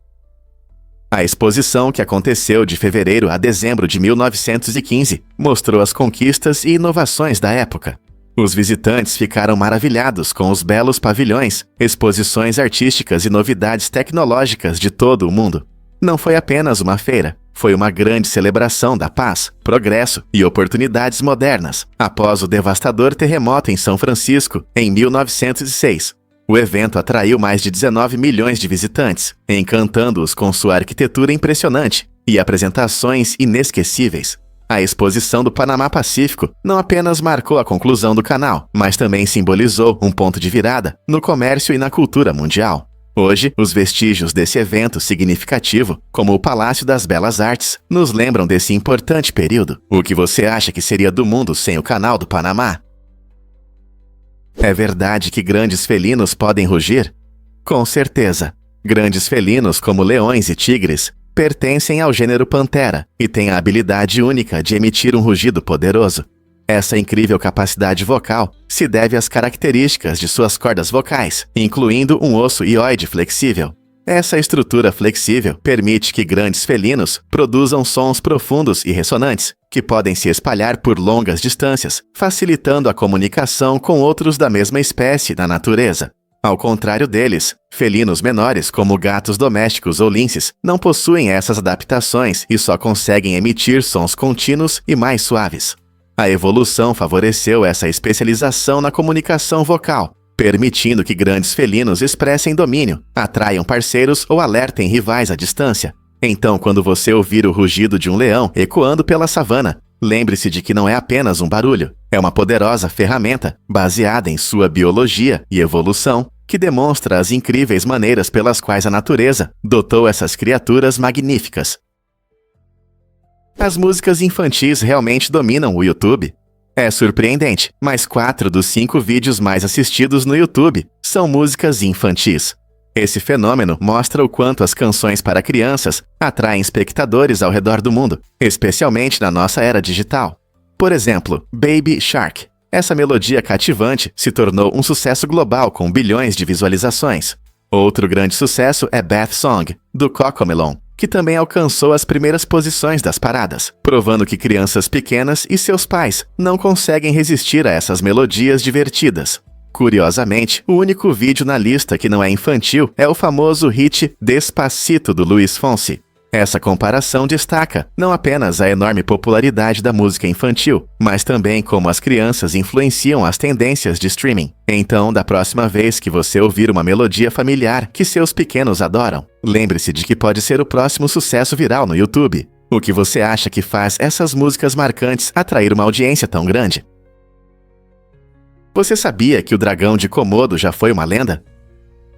A exposição, que aconteceu de fevereiro a dezembro de 1915, mostrou as conquistas e inovações da época. Os visitantes ficaram maravilhados com os belos pavilhões, exposições artísticas e novidades tecnológicas de todo o mundo. Não foi apenas uma feira, foi uma grande celebração da paz, progresso e oportunidades modernas, após o devastador terremoto em São Francisco, em 1906. O evento atraiu mais de 19 milhões de visitantes, encantando-os com sua arquitetura impressionante e apresentações inesquecíveis. A exposição do Panamá Pacífico não apenas marcou a conclusão do canal, mas também simbolizou um ponto de virada no comércio e na cultura mundial. Hoje, os vestígios desse evento significativo, como o Palácio das Belas Artes, nos lembram desse importante período. O que você acha que seria do mundo sem o Canal do Panamá? É verdade que grandes felinos podem rugir? Com certeza. Grandes felinos como leões e tigres pertencem ao gênero Pantera e têm a habilidade única de emitir um rugido poderoso. Essa incrível capacidade vocal se deve às características de suas cordas vocais, incluindo um osso hioide flexível. Essa estrutura flexível permite que grandes felinos produzam sons profundos e ressonantes, que podem se espalhar por longas distâncias, facilitando a comunicação com outros da mesma espécie na natureza. Ao contrário deles, felinos menores, como gatos domésticos ou linces, não possuem essas adaptações e só conseguem emitir sons contínuos e mais suaves. A evolução favoreceu essa especialização na comunicação vocal, permitindo que grandes felinos expressem domínio, atraiam parceiros ou alertem rivais à distância. Então, quando você ouvir o rugido de um leão ecoando pela savana, lembre-se de que não é apenas um barulho, é uma poderosa ferramenta baseada em sua biologia e evolução, que demonstra as incríveis maneiras pelas quais a natureza dotou essas criaturas magníficas. As músicas infantis realmente dominam o YouTube. É surpreendente, mas 4 dos 5 vídeos mais assistidos no YouTube são músicas infantis. Esse fenômeno mostra o quanto as canções para crianças atraem espectadores ao redor do mundo, especialmente na nossa era digital. Por exemplo, Baby Shark. Essa melodia cativante se tornou um sucesso global com bilhões de visualizações. Outro grande sucesso é Bath Song, do Cocomelon, que também alcançou as primeiras posições das paradas, provando que crianças pequenas e seus pais não conseguem resistir a essas melodias divertidas. Curiosamente, o único vídeo na lista que não é infantil é o famoso hit Despacito, do Luiz Fonsi. Essa comparação destaca não apenas a enorme popularidade da música infantil, mas também como as crianças influenciam as tendências de streaming. Então, da próxima vez que você ouvir uma melodia familiar que seus pequenos adoram, lembre-se de que pode ser o próximo sucesso viral no YouTube. O que você acha que faz essas músicas marcantes atrair uma audiência tão grande? Você sabia que o dragão de Komodo já foi uma lenda?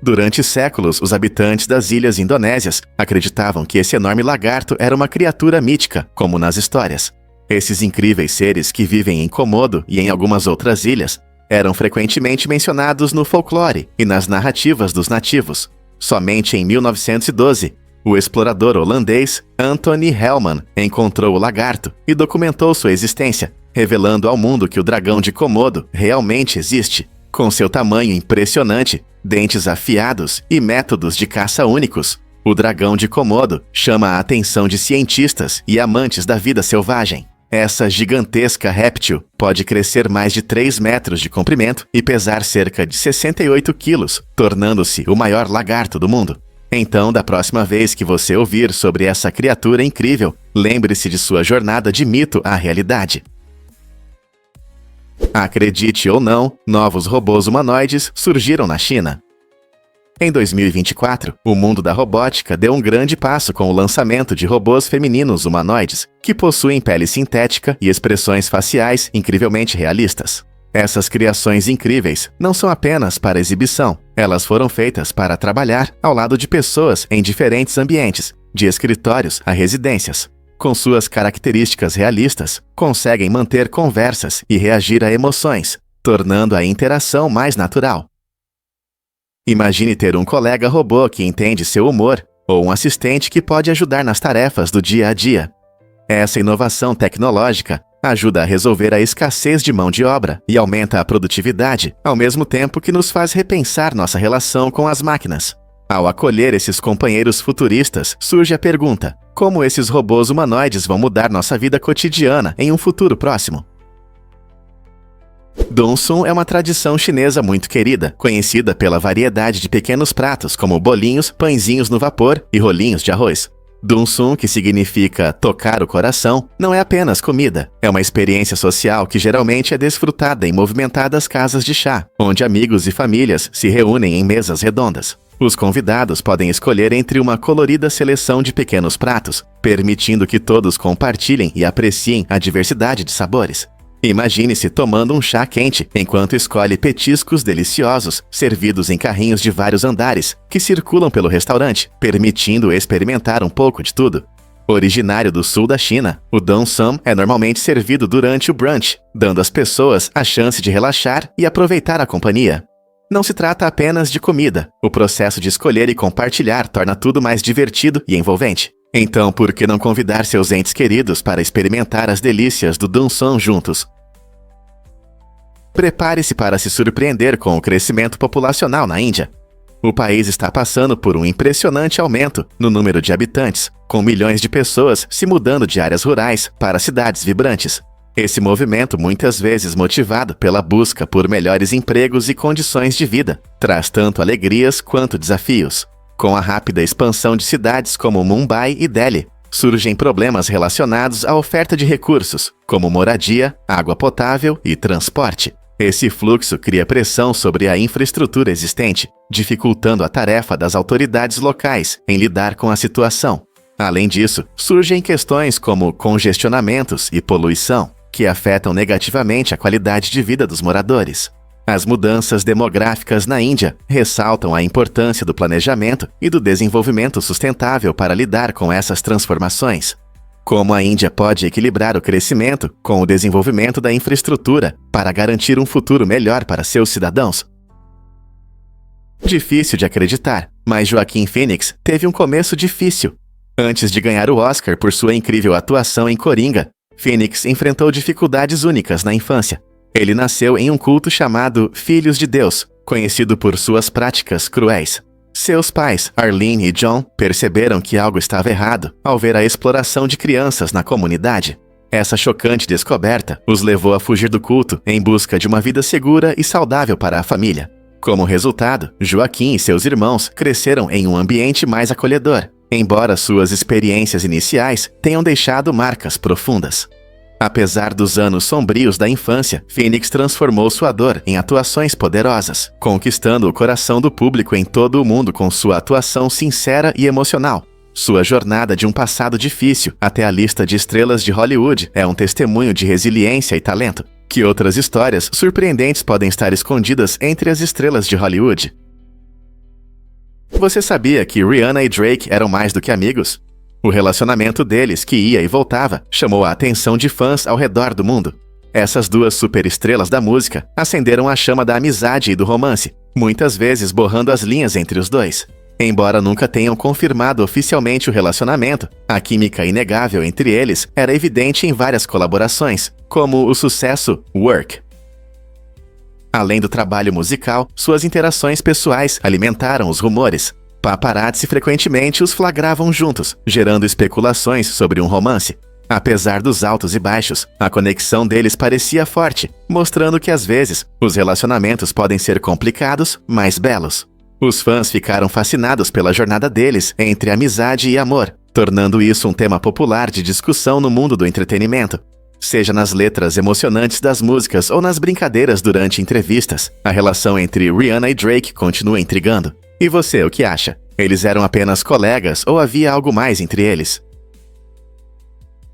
Durante séculos, os habitantes das ilhas indonésias acreditavam que esse enorme lagarto era uma criatura mítica, como nas histórias. Esses incríveis seres que vivem em Komodo e em algumas outras ilhas eram frequentemente mencionados no folclore e nas narrativas dos nativos. Somente em 1912, o explorador holandês Anthony Hellman encontrou o lagarto e documentou sua existência, revelando ao mundo que o dragão de Komodo realmente existe. Com seu tamanho impressionante, dentes afiados e métodos de caça únicos, o dragão de Komodo chama a atenção de cientistas e amantes da vida selvagem. Essa gigantesca réptil pode crescer mais de 3 metros de comprimento e pesar cerca de 68 quilos, tornando-se o maior lagarto do mundo. Então, da próxima vez que você ouvir sobre essa criatura incrível, lembre-se de sua jornada de mito à realidade. Acredite ou não, novos robôs humanoides surgiram na China. Em 2024, o mundo da robótica deu um grande passo com o lançamento de robôs femininos humanoides, que possuem pele sintética e expressões faciais incrivelmente realistas. Essas criações incríveis não são apenas para exibição, elas foram feitas para trabalhar ao lado de pessoas em diferentes ambientes, de escritórios a residências. Com suas características realistas, conseguem manter conversas e reagir a emoções, tornando a interação mais natural. Imagine ter um colega robô que entende seu humor, ou um assistente que pode ajudar nas tarefas do dia a dia. Essa inovação tecnológica ajuda a resolver a escassez de mão de obra e aumenta a produtividade, ao mesmo tempo que nos faz repensar nossa relação com as máquinas. Ao acolher esses companheiros futuristas, surge a pergunta: como esses robôs humanoides vão mudar nossa vida cotidiana em um futuro próximo? Dum-sum é uma tradição chinesa muito querida, conhecida pela variedade de pequenos pratos como bolinhos, pãezinhos no vapor e rolinhos de arroz. Dum-sum, que significa tocar o coração, não é apenas comida, é uma experiência social que geralmente é desfrutada em movimentadas casas de chá, onde amigos e famílias se reúnem em mesas redondas. Os convidados podem escolher entre uma colorida seleção de pequenos pratos, permitindo que todos compartilhem e apreciem a diversidade de sabores. Imagine-se tomando um chá quente, enquanto escolhe petiscos deliciosos, servidos em carrinhos de vários andares, que circulam pelo restaurante, permitindo experimentar um pouco de tudo. Originário do sul da China, o Dum-sum é normalmente servido durante o brunch, dando às pessoas a chance de relaxar e aproveitar a companhia. Não se trata apenas de comida, o processo de escolher e compartilhar torna tudo mais divertido e envolvente. Então, por que não convidar seus entes queridos para experimentar as delícias do Dum-sum juntos? Prepare-se para se surpreender com o crescimento populacional na Índia. O país está passando por um impressionante aumento no número de habitantes, com milhões de pessoas se mudando de áreas rurais para cidades vibrantes. Esse movimento, muitas vezes motivado pela busca por melhores empregos e condições de vida, traz tanto alegrias quanto desafios. Com a rápida expansão de cidades como Mumbai e Delhi, surgem problemas relacionados à oferta de recursos, como moradia, água potável e transporte. Esse fluxo cria pressão sobre a infraestrutura existente, dificultando a tarefa das autoridades locais em lidar com a situação. Além disso, surgem questões como congestionamentos e poluição, que afetam negativamente a qualidade de vida dos moradores. As mudanças demográficas na Índia ressaltam a importância do planejamento e do desenvolvimento sustentável para lidar com essas transformações. Como a Índia pode equilibrar o crescimento com o desenvolvimento da infraestrutura para garantir um futuro melhor para seus cidadãos? Difícil de acreditar, mas Joaquin Phoenix teve um começo difícil. Antes de ganhar o Oscar por sua incrível atuação em Coringa, Phoenix enfrentou dificuldades únicas na infância. Ele nasceu em um culto chamado Filhos de Deus, conhecido por suas práticas cruéis. Seus pais, Arlene e John, perceberam que algo estava errado ao ver a exploração de crianças na comunidade. Essa chocante descoberta os levou a fugir do culto em busca de uma vida segura e saudável para a família. Como resultado, Joaquim e seus irmãos cresceram em um ambiente mais acolhedor, embora suas experiências iniciais tenham deixado marcas profundas. Apesar dos anos sombrios da infância, Phoenix transformou sua dor em atuações poderosas, conquistando o coração do público em todo o mundo com sua atuação sincera e emocional. Sua jornada de um passado difícil até a lista de estrelas de Hollywood é um testemunho de resiliência e talento. Que outras histórias surpreendentes podem estar escondidas entre as estrelas de Hollywood? Você sabia que Rihanna e Drake eram mais do que amigos? O relacionamento deles, que ia e voltava, chamou a atenção de fãs ao redor do mundo. Essas duas superestrelas da música acenderam a chama da amizade e do romance, muitas vezes borrando as linhas entre os dois. Embora nunca tenham confirmado oficialmente o relacionamento, a química inegável entre eles era evidente em várias colaborações, como o sucesso Work. Além do trabalho musical, suas interações pessoais alimentaram os rumores. Paparazzi frequentemente os flagravam juntos, gerando especulações sobre um romance. Apesar dos altos e baixos, a conexão deles parecia forte, mostrando que às vezes os relacionamentos podem ser complicados, mas belos. Os fãs ficaram fascinados pela jornada deles entre amizade e amor, tornando isso um tema popular de discussão no mundo do entretenimento. Seja nas letras emocionantes das músicas ou nas brincadeiras durante entrevistas, a relação entre Rihanna e Drake continua intrigando. E você, o que acha? Eles eram apenas colegas ou havia algo mais entre eles?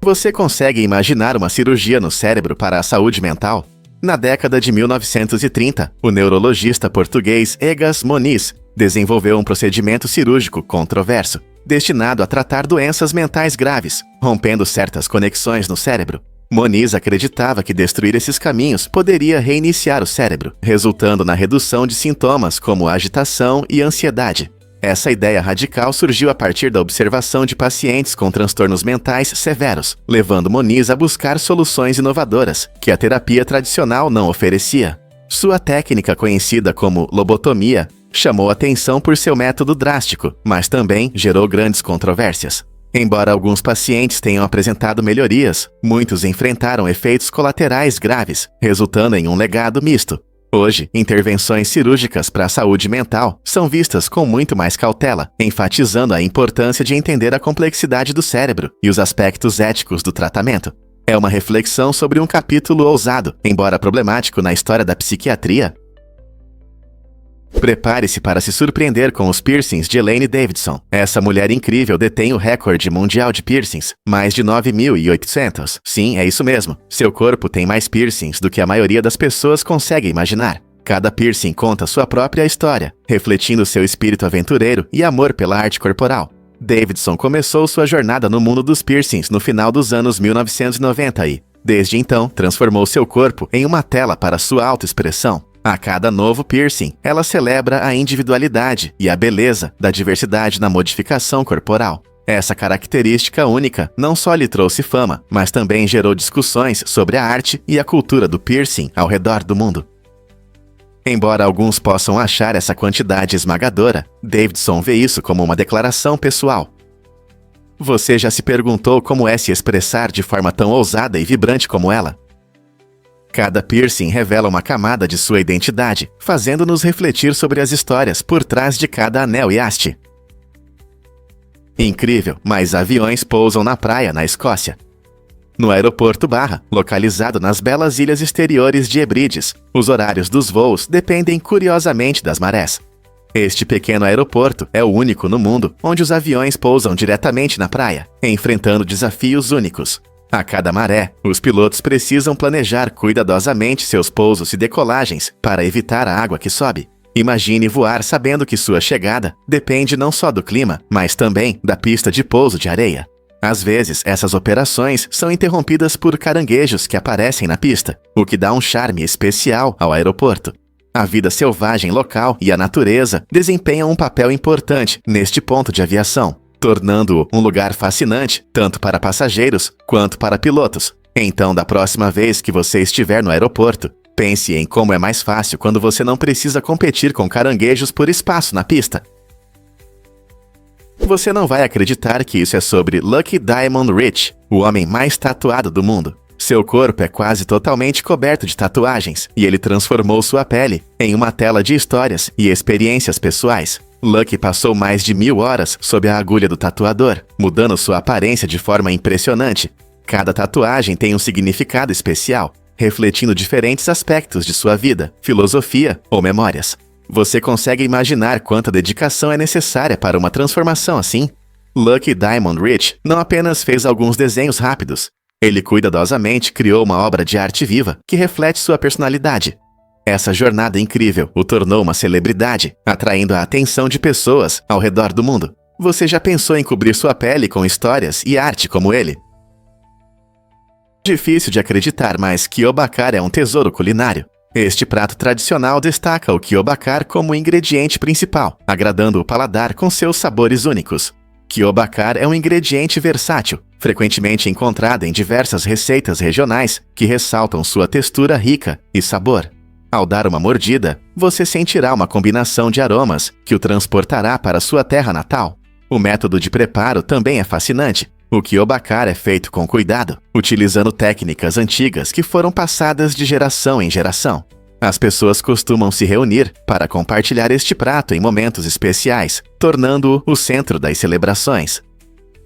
Você consegue imaginar uma cirurgia no cérebro para a saúde mental? Na década de 1930, o neurologista português Egas Moniz desenvolveu um procedimento cirúrgico controverso, destinado a tratar doenças mentais graves, rompendo certas conexões no cérebro. Moniz acreditava que destruir esses caminhos poderia reiniciar o cérebro, resultando na redução de sintomas como agitação e ansiedade. Essa ideia radical surgiu a partir da observação de pacientes com transtornos mentais severos, levando Moniz a buscar soluções inovadoras que a terapia tradicional não oferecia. Sua técnica, conhecida como lobotomia, chamou atenção por seu método drástico, mas também gerou grandes controvérsias. Embora alguns pacientes tenham apresentado melhorias, muitos enfrentaram efeitos colaterais graves, resultando em um legado misto. Hoje, intervenções cirúrgicas para a saúde mental são vistas com muito mais cautela, enfatizando a importância de entender a complexidade do cérebro e os aspectos éticos do tratamento. É uma reflexão sobre um capítulo ousado, embora problemático na história da psiquiatria. Prepare-se para se surpreender com os piercings de Elaine Davidson. Essa mulher incrível detém o recorde mundial de piercings, mais de 9.800. Sim, é isso mesmo. Seu corpo tem mais piercings do que a maioria das pessoas consegue imaginar. Cada piercing conta sua própria história, refletindo seu espírito aventureiro e amor pela arte corporal. Davidson começou sua jornada no mundo dos piercings no final dos anos 1990 e, desde então, transformou seu corpo em uma tela para sua autoexpressão. A cada novo piercing, ela celebra a individualidade e a beleza da diversidade na modificação corporal. Essa característica única não só lhe trouxe fama, mas também gerou discussões sobre a arte e a cultura do piercing ao redor do mundo. Embora alguns possam achar essa quantidade esmagadora, Davidson vê isso como uma declaração pessoal. Você já se perguntou como é se expressar de forma tão ousada e vibrante como ela? Cada piercing revela uma camada de sua identidade, fazendo-nos refletir sobre as histórias por trás de cada anel e haste. Incrível, mas aviões pousam na praia, na Escócia. No aeroporto Barra, localizado nas belas ilhas exteriores de Hebrides, os horários dos voos dependem curiosamente das marés. Este pequeno aeroporto é o único no mundo onde os aviões pousam diretamente na praia, enfrentando desafios únicos. A cada maré, os pilotos precisam planejar cuidadosamente seus pousos e decolagens para evitar a água que sobe. Imagine voar sabendo que sua chegada depende não só do clima, mas também da pista de pouso de areia. Às vezes, essas operações são interrompidas por caranguejos que aparecem na pista, o que dá um charme especial ao aeroporto. A vida selvagem local e a natureza desempenham um papel importante neste ponto de aviação, tornando-o um lugar fascinante tanto para passageiros quanto para pilotos. Então, da próxima vez que você estiver no aeroporto, pense em como é mais fácil quando você não precisa competir com caranguejos por espaço na pista. Você não vai acreditar que isso é sobre Lucky Diamond Rich, o homem mais tatuado do mundo. Seu corpo é quase totalmente coberto de tatuagens, e ele transformou sua pele em uma tela de histórias e experiências pessoais. Lucky passou mais de 1000 horas sob a agulha do tatuador, mudando sua aparência de forma impressionante. Cada tatuagem tem um significado especial, refletindo diferentes aspectos de sua vida, filosofia ou memórias. Você consegue imaginar quanta dedicação é necessária para uma transformação assim? Lucky Diamond Rich não apenas fez alguns desenhos rápidos, ele cuidadosamente criou uma obra de arte viva que reflete sua personalidade. Essa jornada incrível o tornou uma celebridade, atraindo a atenção de pessoas ao redor do mundo. Você já pensou em cobrir sua pele com histórias e arte como ele? Difícil de acreditar, mas quiabakar é um tesouro culinário. Este prato tradicional destaca o quiabakar como ingrediente principal, agradando o paladar com seus sabores únicos. Quiabakar é um ingrediente versátil, frequentemente encontrado em diversas receitas regionais que ressaltam sua textura rica e sabor. Ao dar uma mordida, você sentirá uma combinação de aromas que o transportará para sua terra natal. O método de preparo também é fascinante. O quiabakar é feito com cuidado, utilizando técnicas antigas que foram passadas de geração em geração. As pessoas costumam se reunir para compartilhar este prato em momentos especiais, tornando-o o centro das celebrações.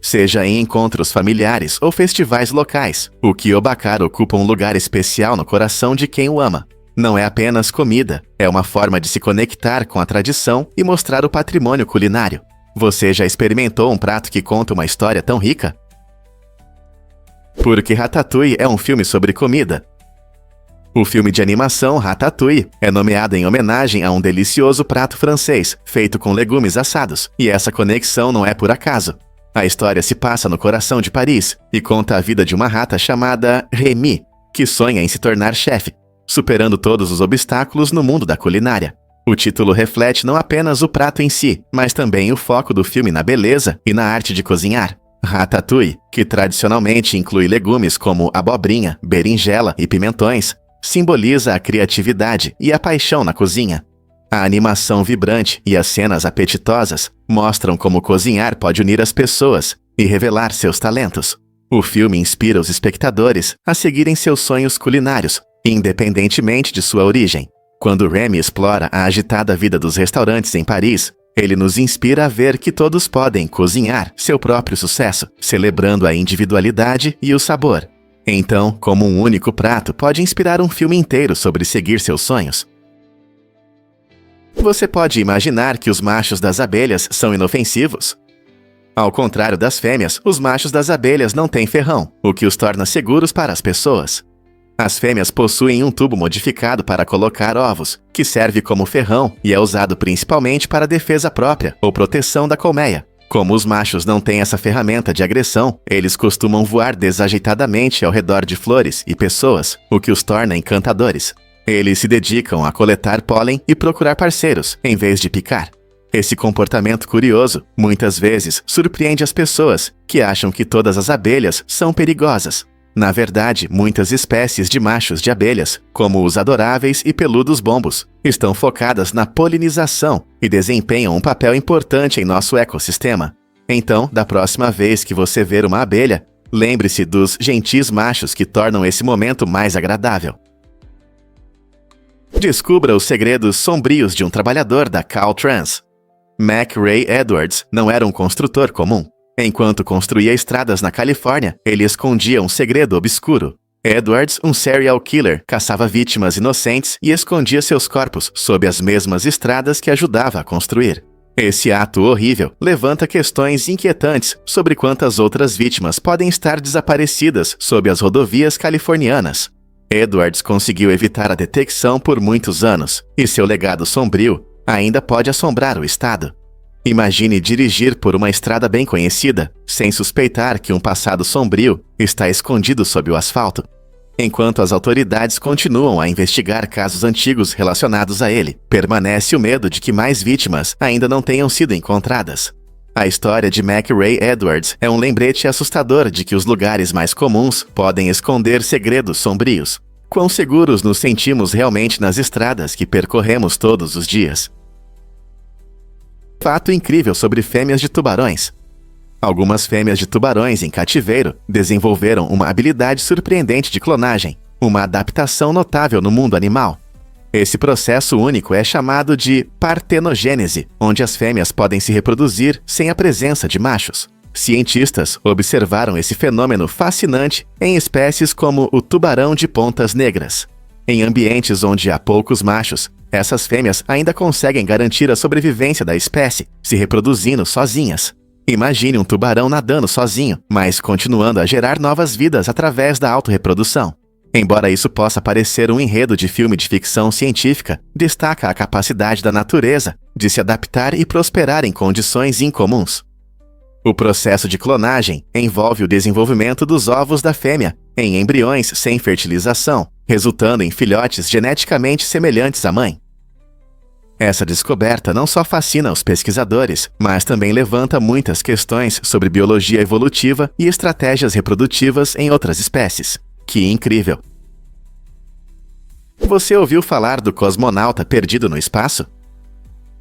Seja em encontros familiares ou festivais locais, o quiabakar ocupa um lugar especial no coração de quem o ama. Não é apenas comida, é uma forma de se conectar com a tradição e mostrar o patrimônio culinário. Você já experimentou um prato que conta uma história tão rica? Porque Ratatouille é um filme sobre comida. O filme de animação Ratatouille é nomeado em homenagem a um delicioso prato francês, feito com legumes assados, e essa conexão não é por acaso. A história se passa no coração de Paris e conta a vida de uma rata chamada Rémi, que sonha em se tornar chefe, superando todos os obstáculos no mundo da culinária. O título reflete não apenas o prato em si, mas também o foco do filme na beleza e na arte de cozinhar. Ratatouille, que tradicionalmente inclui legumes como abobrinha, berinjela e pimentões, simboliza a criatividade e a paixão na cozinha. A animação vibrante e as cenas apetitosas mostram como cozinhar pode unir as pessoas e revelar seus talentos. O filme inspira os espectadores a seguirem seus sonhos culinários, independentemente de sua origem. Quando Rémi explora a agitada vida dos restaurantes em Paris, ele nos inspira a ver que todos podem cozinhar seu próprio sucesso, celebrando a individualidade e o sabor. Então, como um único prato pode inspirar um filme inteiro sobre seguir seus sonhos? Você pode imaginar que os machos das abelhas são inofensivos? Ao contrário das fêmeas, os machos das abelhas não têm ferrão, o que os torna seguros para as pessoas. As fêmeas possuem um tubo modificado para colocar ovos, que serve como ferrão e é usado principalmente para defesa própria ou proteção da colmeia. Como os machos não têm essa ferramenta de agressão, eles costumam voar desajeitadamente ao redor de flores e pessoas, o que os torna encantadores. Eles se dedicam a coletar pólen e procurar parceiros, em vez de picar. Esse comportamento curioso, muitas vezes, surpreende as pessoas, que acham que todas as abelhas são perigosas. Na verdade, muitas espécies de machos de abelhas, como os adoráveis e peludos bombos, estão focadas na polinização e desempenham um papel importante em nosso ecossistema. Então, da próxima vez que você ver uma abelha, lembre-se dos gentis machos que tornam esse momento mais agradável. Descubra os segredos sombrios de um trabalhador da Caltrans. Mac Ray Edwards não era um construtor comum. Enquanto construía estradas na Califórnia, ele escondia um segredo obscuro. Edwards, um serial killer, caçava vítimas inocentes e escondia seus corpos sob as mesmas estradas que ajudava a construir. Esse ato horrível levanta questões inquietantes sobre quantas outras vítimas podem estar desaparecidas sob as rodovias californianas. Edwards conseguiu evitar a detecção por muitos anos, e seu legado sombrio ainda pode assombrar o estado. Imagine dirigir por uma estrada bem conhecida, sem suspeitar que um passado sombrio está escondido sob o asfalto. Enquanto as autoridades continuam a investigar casos antigos relacionados a ele, permanece o medo de que mais vítimas ainda não tenham sido encontradas. A história de Mac Ray Edwards é um lembrete assustador de que os lugares mais comuns podem esconder segredos sombrios. Quão seguros nos sentimos realmente nas estradas que percorremos todos os dias? Fato incrível sobre fêmeas de tubarões. Algumas fêmeas de tubarões em cativeiro desenvolveram uma habilidade surpreendente de clonagem, uma adaptação notável no mundo animal. Esse processo único é chamado de partenogênese, onde as fêmeas podem se reproduzir sem a presença de machos. Cientistas observaram esse fenômeno fascinante em espécies como o tubarão de pontas negras. Em ambientes onde há poucos machos, essas fêmeas ainda conseguem garantir a sobrevivência da espécie, se reproduzindo sozinhas. Imagine um tubarão nadando sozinho, mas continuando a gerar novas vidas através da autorreprodução. Embora isso possa parecer um enredo de filme de ficção científica, destaca a capacidade da natureza de se adaptar e prosperar em condições incomuns. O processo de clonagem envolve o desenvolvimento dos ovos da fêmea em embriões sem fertilização, resultando em filhotes geneticamente semelhantes à mãe. Essa descoberta não só fascina os pesquisadores, mas também levanta muitas questões sobre biologia evolutiva e estratégias reprodutivas em outras espécies. Que incrível! Você ouviu falar do cosmonauta perdido no espaço?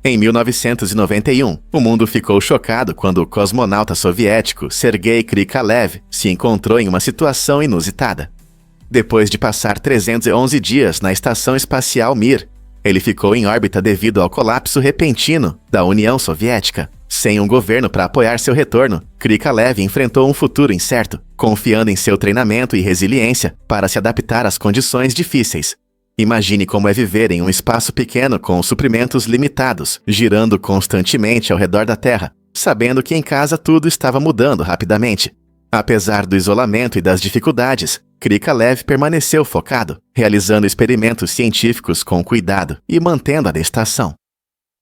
Em 1991, o mundo ficou chocado quando o cosmonauta soviético Sergei Krikalev se encontrou em uma situação inusitada. Depois de passar 311 dias na Estação Espacial Mir, ele ficou em órbita devido ao colapso repentino da União Soviética. Sem um governo para apoiar seu retorno, Krikalev enfrentou um futuro incerto, confiando em seu treinamento e resiliência para se adaptar às condições difíceis. Imagine como é viver em um espaço pequeno com suprimentos limitados, girando constantemente ao redor da Terra, sabendo que em casa tudo estava mudando rapidamente. Apesar do isolamento e das dificuldades, Krikalev permaneceu focado, realizando experimentos científicos com cuidado e mantendo a destação.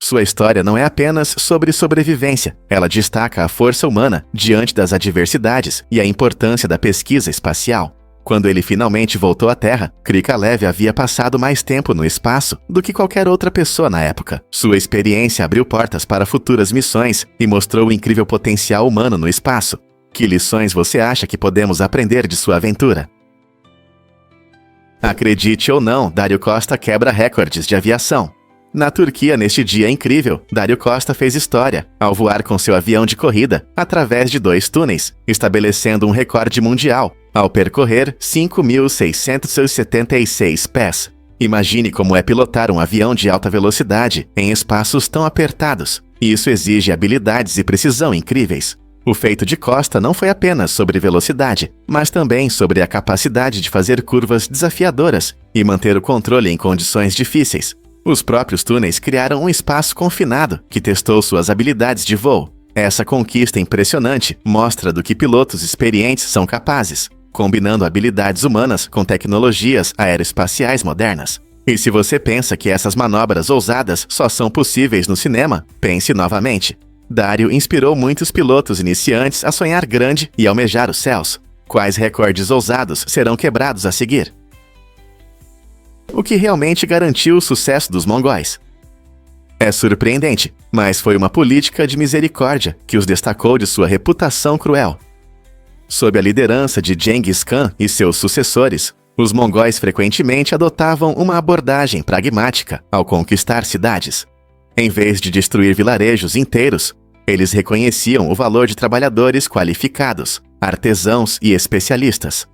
Sua história não é apenas sobre sobrevivência, ela destaca a força humana diante das adversidades e a importância da pesquisa espacial. Quando ele finalmente voltou à Terra, Krikalev havia passado mais tempo no espaço do que qualquer outra pessoa na época. Sua experiência abriu portas para futuras missões e mostrou o incrível potencial humano no espaço. Que lições você acha que podemos aprender de sua aventura? Acredite ou não, Dário Costa quebra recordes de aviação. Na Turquia, neste dia incrível, Dário Costa fez história ao voar com seu avião de corrida através de 2 túneis, estabelecendo um recorde mundial ao percorrer 5.676 pés. Imagine como é pilotar um avião de alta velocidade em espaços tão apertados. Isso exige habilidades e precisão incríveis. O feito de Costa não foi apenas sobre velocidade, mas também sobre a capacidade de fazer curvas desafiadoras e manter o controle em condições difíceis. Os próprios túneis criaram um espaço confinado que testou suas habilidades de voo. Essa conquista impressionante mostra do que pilotos experientes são capazes, combinando habilidades humanas com tecnologias aeroespaciais modernas. E se você pensa que essas manobras ousadas só são possíveis no cinema, pense novamente. Dário inspirou muitos pilotos iniciantes a sonhar grande e almejar os céus. Quais recordes ousados serão quebrados a seguir? O que realmente garantiu o sucesso dos mongóis? É surpreendente, mas foi uma política de misericórdia que os destacou de sua reputação cruel. Sob a liderança de Genghis Khan e seus sucessores, os mongóis frequentemente adotavam uma abordagem pragmática ao conquistar cidades. Em vez de destruir vilarejos inteiros, eles reconheciam o valor de trabalhadores qualificados, artesãos e especialistas.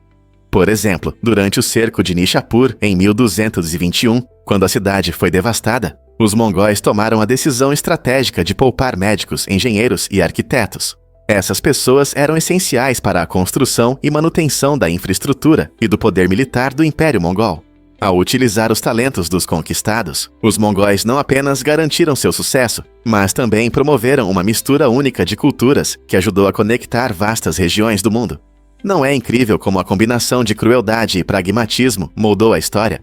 Por exemplo, durante o cerco de Nishapur, em 1221, quando a cidade foi devastada, os mongóis tomaram a decisão estratégica de poupar médicos, engenheiros e arquitetos. Essas pessoas eram essenciais para a construção e manutenção da infraestrutura e do poder militar do Império Mongol. Ao utilizar os talentos dos conquistados, os mongóis não apenas garantiram seu sucesso, mas também promoveram uma mistura única de culturas que ajudou a conectar vastas regiões do mundo. Não é incrível como a combinação de crueldade e pragmatismo moldou a história?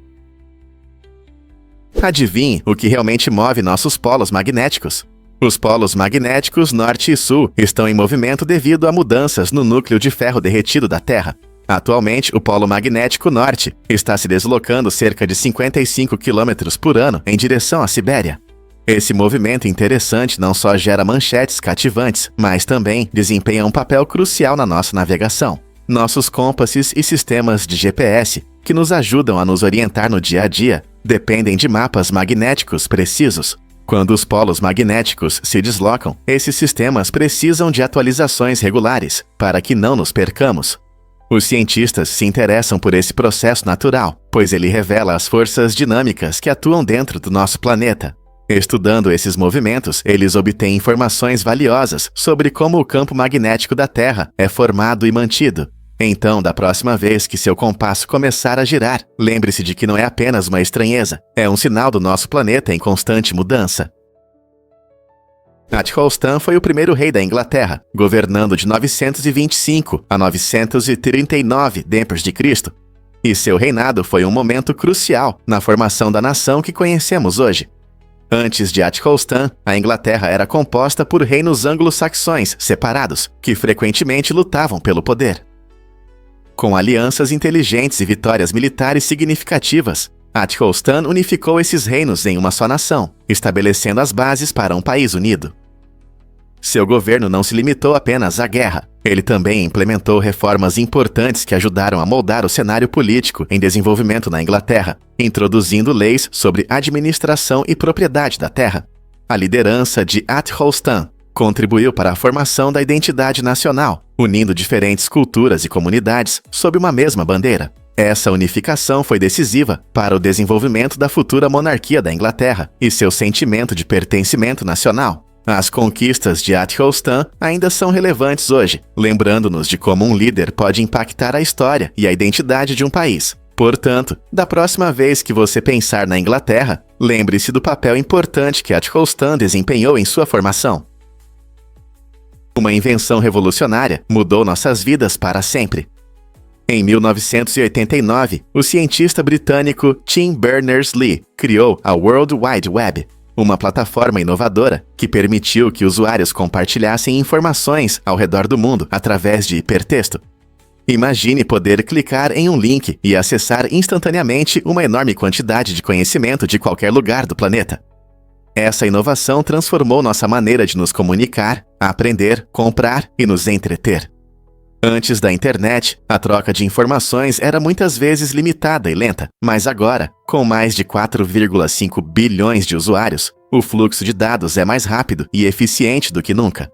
Adivinhe o que realmente move nossos polos magnéticos. Os polos magnéticos norte e sul estão em movimento devido a mudanças no núcleo de ferro derretido da Terra. Atualmente, o polo magnético norte está se deslocando cerca de 55 km por ano em direção à Sibéria. Esse movimento interessante não só gera manchetes cativantes, mas também desempenha um papel crucial na nossa navegação. Nossos compasses e sistemas de GPS, que nos ajudam a nos orientar no dia a dia, dependem de mapas magnéticos precisos. Quando os polos magnéticos se deslocam, esses sistemas precisam de atualizações regulares para que não nos percamos. Os cientistas se interessam por esse processo natural, pois ele revela as forças dinâmicas que atuam dentro do nosso planeta. Estudando esses movimentos, eles obtêm informações valiosas sobre como o campo magnético da Terra é formado e mantido. Então, da próxima vez que seu compasso começar a girar, lembre-se de que não é apenas uma estranheza, é um sinal do nosso planeta em constante mudança. Atholstan foi o primeiro rei da Inglaterra, governando de 925 a 939 d.C., e seu reinado foi um momento crucial na formação da nação que conhecemos hoje. Antes de Atholstan, a Inglaterra era composta por reinos anglo-saxões separados, que frequentemente lutavam pelo poder. Com alianças inteligentes e vitórias militares significativas, Atholstan unificou esses reinos em uma só nação, estabelecendo as bases para um país unido. Seu governo não se limitou apenas à guerra. Ele também implementou reformas importantes que ajudaram a moldar o cenário político em desenvolvimento na Inglaterra, introduzindo leis sobre administração e propriedade da terra. A liderança de Atholstan contribuiu para a formação da identidade nacional, unindo diferentes culturas e comunidades sob uma mesma bandeira. Essa unificação foi decisiva para o desenvolvimento da futura monarquia da Inglaterra e seu sentimento de pertencimento nacional. As conquistas de Atholstan ainda são relevantes hoje, lembrando-nos de como um líder pode impactar a história e a identidade de um país. Portanto, da próxima vez que você pensar na Inglaterra, lembre-se do papel importante que Atholstan desempenhou em sua formação. Uma invenção revolucionária mudou nossas vidas para sempre. Em 1989, o cientista britânico Tim Berners-Lee criou a World Wide Web, uma plataforma inovadora que permitiu que usuários compartilhassem informações ao redor do mundo através de hipertexto. Imagine poder clicar em um link e acessar instantaneamente uma enorme quantidade de conhecimento de qualquer lugar do planeta. Essa inovação transformou nossa maneira de nos comunicar, aprender, comprar e nos entreter. Antes da internet, a troca de informações era muitas vezes limitada e lenta, mas agora, com mais de 4,5 bilhões de usuários, o fluxo de dados é mais rápido e eficiente do que nunca.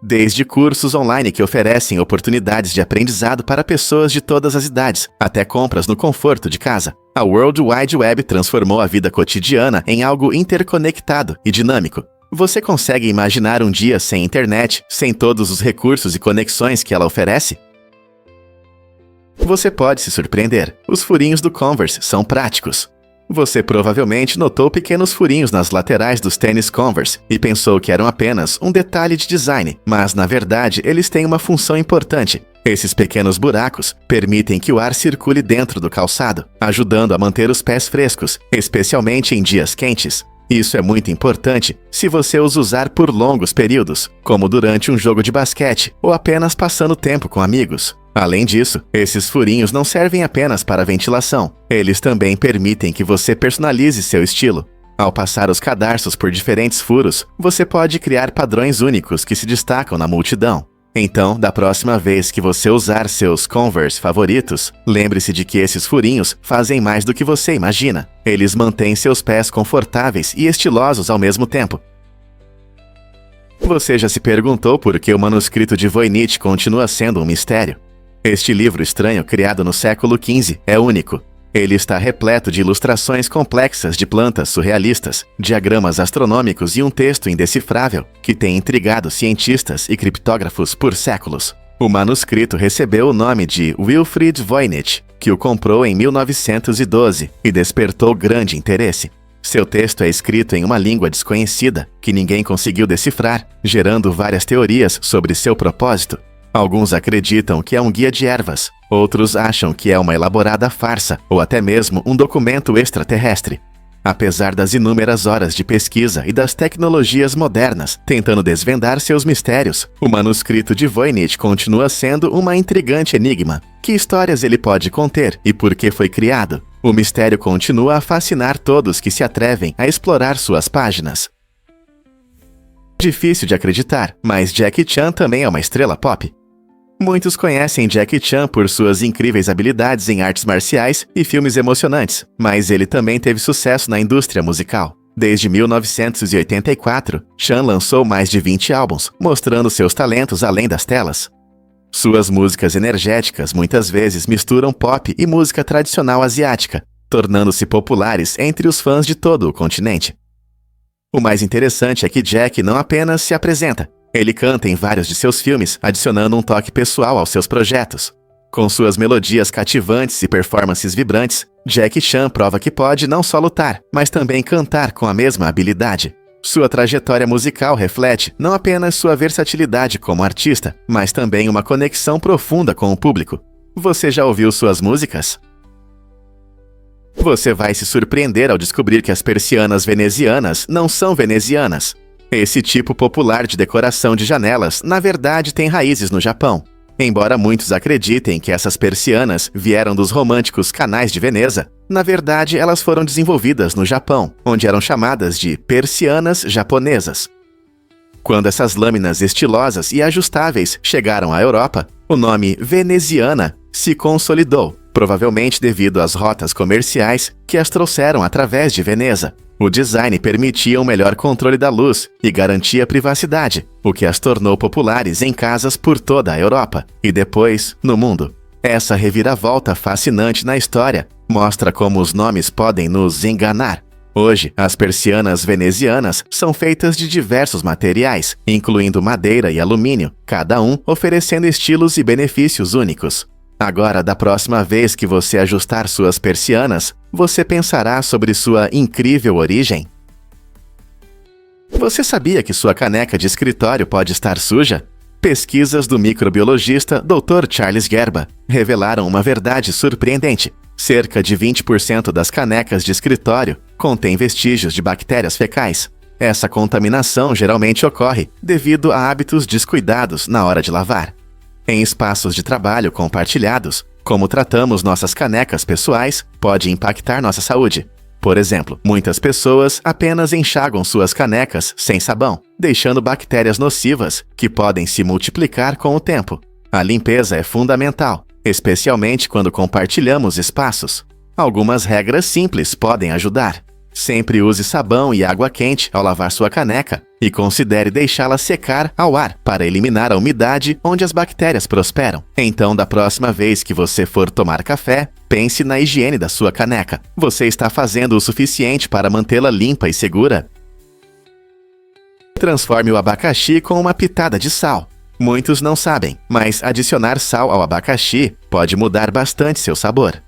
Desde cursos online que oferecem oportunidades de aprendizado para pessoas de todas as idades, até compras no conforto de casa, a World Wide Web transformou a vida cotidiana em algo interconectado e dinâmico. Você consegue imaginar um dia sem internet, sem todos os recursos e conexões que ela oferece? Você pode se surpreender. Os furinhos do Converse são práticos. Você provavelmente notou pequenos furinhos nas laterais dos tênis Converse e pensou que eram apenas um detalhe de design, mas na verdade eles têm uma função importante. Esses pequenos buracos permitem que o ar circule dentro do calçado, ajudando a manter os pés frescos, especialmente em dias quentes. Isso é muito importante se você os usar por longos períodos, como durante um jogo de basquete ou apenas passando tempo com amigos. Além disso, esses furinhos não servem apenas para ventilação, eles também permitem que você personalize seu estilo. Ao passar os cadarços por diferentes furos, você pode criar padrões únicos que se destacam na multidão. Então, da próxima vez que você usar seus Converse favoritos, lembre-se de que esses furinhos fazem mais do que você imagina. Eles mantêm seus pés confortáveis e estilosos ao mesmo tempo. Você já se perguntou por que o manuscrito de Voynich continua sendo um mistério? Este livro estranho, criado no século XV, é único. Ele está repleto de ilustrações complexas de plantas surrealistas, diagramas astronômicos e um texto indecifrável que tem intrigado cientistas e criptógrafos por séculos. O manuscrito recebeu o nome de Wilfrid Voynich, que o comprou em 1912 e despertou grande interesse. Seu texto é escrito em uma língua desconhecida, que ninguém conseguiu decifrar, gerando várias teorias sobre seu propósito. Alguns acreditam que é um guia de ervas, outros acham que é uma elaborada farsa ou até mesmo um documento extraterrestre. Apesar das inúmeras horas de pesquisa e das tecnologias modernas tentando desvendar seus mistérios, o manuscrito de Voynich continua sendo uma intrigante enigma. Que histórias ele pode conter e por que foi criado? O mistério continua a fascinar todos que se atrevem a explorar suas páginas. Difícil de acreditar, mas Jackie Chan também é uma estrela pop. Muitos conhecem Jackie Chan por suas incríveis habilidades em artes marciais e filmes emocionantes, mas ele também teve sucesso na indústria musical. Desde 1984, Chan lançou mais de 20 álbuns, mostrando seus talentos além das telas. Suas músicas energéticas muitas vezes misturam pop e música tradicional asiática, tornando-se populares entre os fãs de todo o continente. O mais interessante é que Jack não apenas se apresenta, ele canta em vários de seus filmes, adicionando um toque pessoal aos seus projetos. Com suas melodias cativantes e performances vibrantes, Jackie Chan prova que pode não só lutar, mas também cantar com a mesma habilidade. Sua trajetória musical reflete não apenas sua versatilidade como artista, mas também uma conexão profunda com o público. Você já ouviu suas músicas? Você vai se surpreender ao descobrir que as persianas venezianas não são venezianas. Esse tipo popular de decoração de janelas, na verdade, tem raízes no Japão. Embora muitos acreditem que essas persianas vieram dos românticos canais de Veneza, na verdade elas foram desenvolvidas no Japão, onde eram chamadas de persianas japonesas. Quando essas lâminas estilosas e ajustáveis chegaram à Europa, o nome veneziana se consolidou, provavelmente devido às rotas comerciais que as trouxeram através de Veneza. O design permitia um melhor controle da luz e garantia privacidade, o que as tornou populares em casas por toda a Europa e depois no mundo. Essa reviravolta fascinante na história mostra como os nomes podem nos enganar. Hoje, as persianas venezianas são feitas de diversos materiais, incluindo madeira e alumínio, cada um oferecendo estilos e benefícios únicos. Agora, da próxima vez que você ajustar suas persianas, você pensará sobre sua incrível origem? Você sabia que sua caneca de escritório pode estar suja? Pesquisas do microbiologista Dr. Charles Gerber revelaram uma verdade surpreendente. Cerca de 20% das canecas de escritório contêm vestígios de bactérias fecais. Essa contaminação geralmente ocorre devido a hábitos descuidados na hora de lavar. Em espaços de trabalho compartilhados, como tratamos nossas canecas pessoais pode impactar nossa saúde. Por exemplo, muitas pessoas apenas enxagam suas canecas sem sabão, deixando bactérias nocivas que podem se multiplicar com o tempo. A limpeza é fundamental, especialmente quando compartilhamos espaços. Algumas regras simples podem ajudar. Sempre use sabão e água quente ao lavar sua caneca e considere deixá-la secar ao ar para eliminar a umidade onde as bactérias prosperam. Então, da próxima vez que você for tomar café, pense na higiene da sua caneca. Você está fazendo o suficiente para mantê-la limpa e segura? Transforme o abacaxi com uma pitada de sal. Muitos não sabem, mas adicionar sal ao abacaxi pode mudar bastante seu sabor.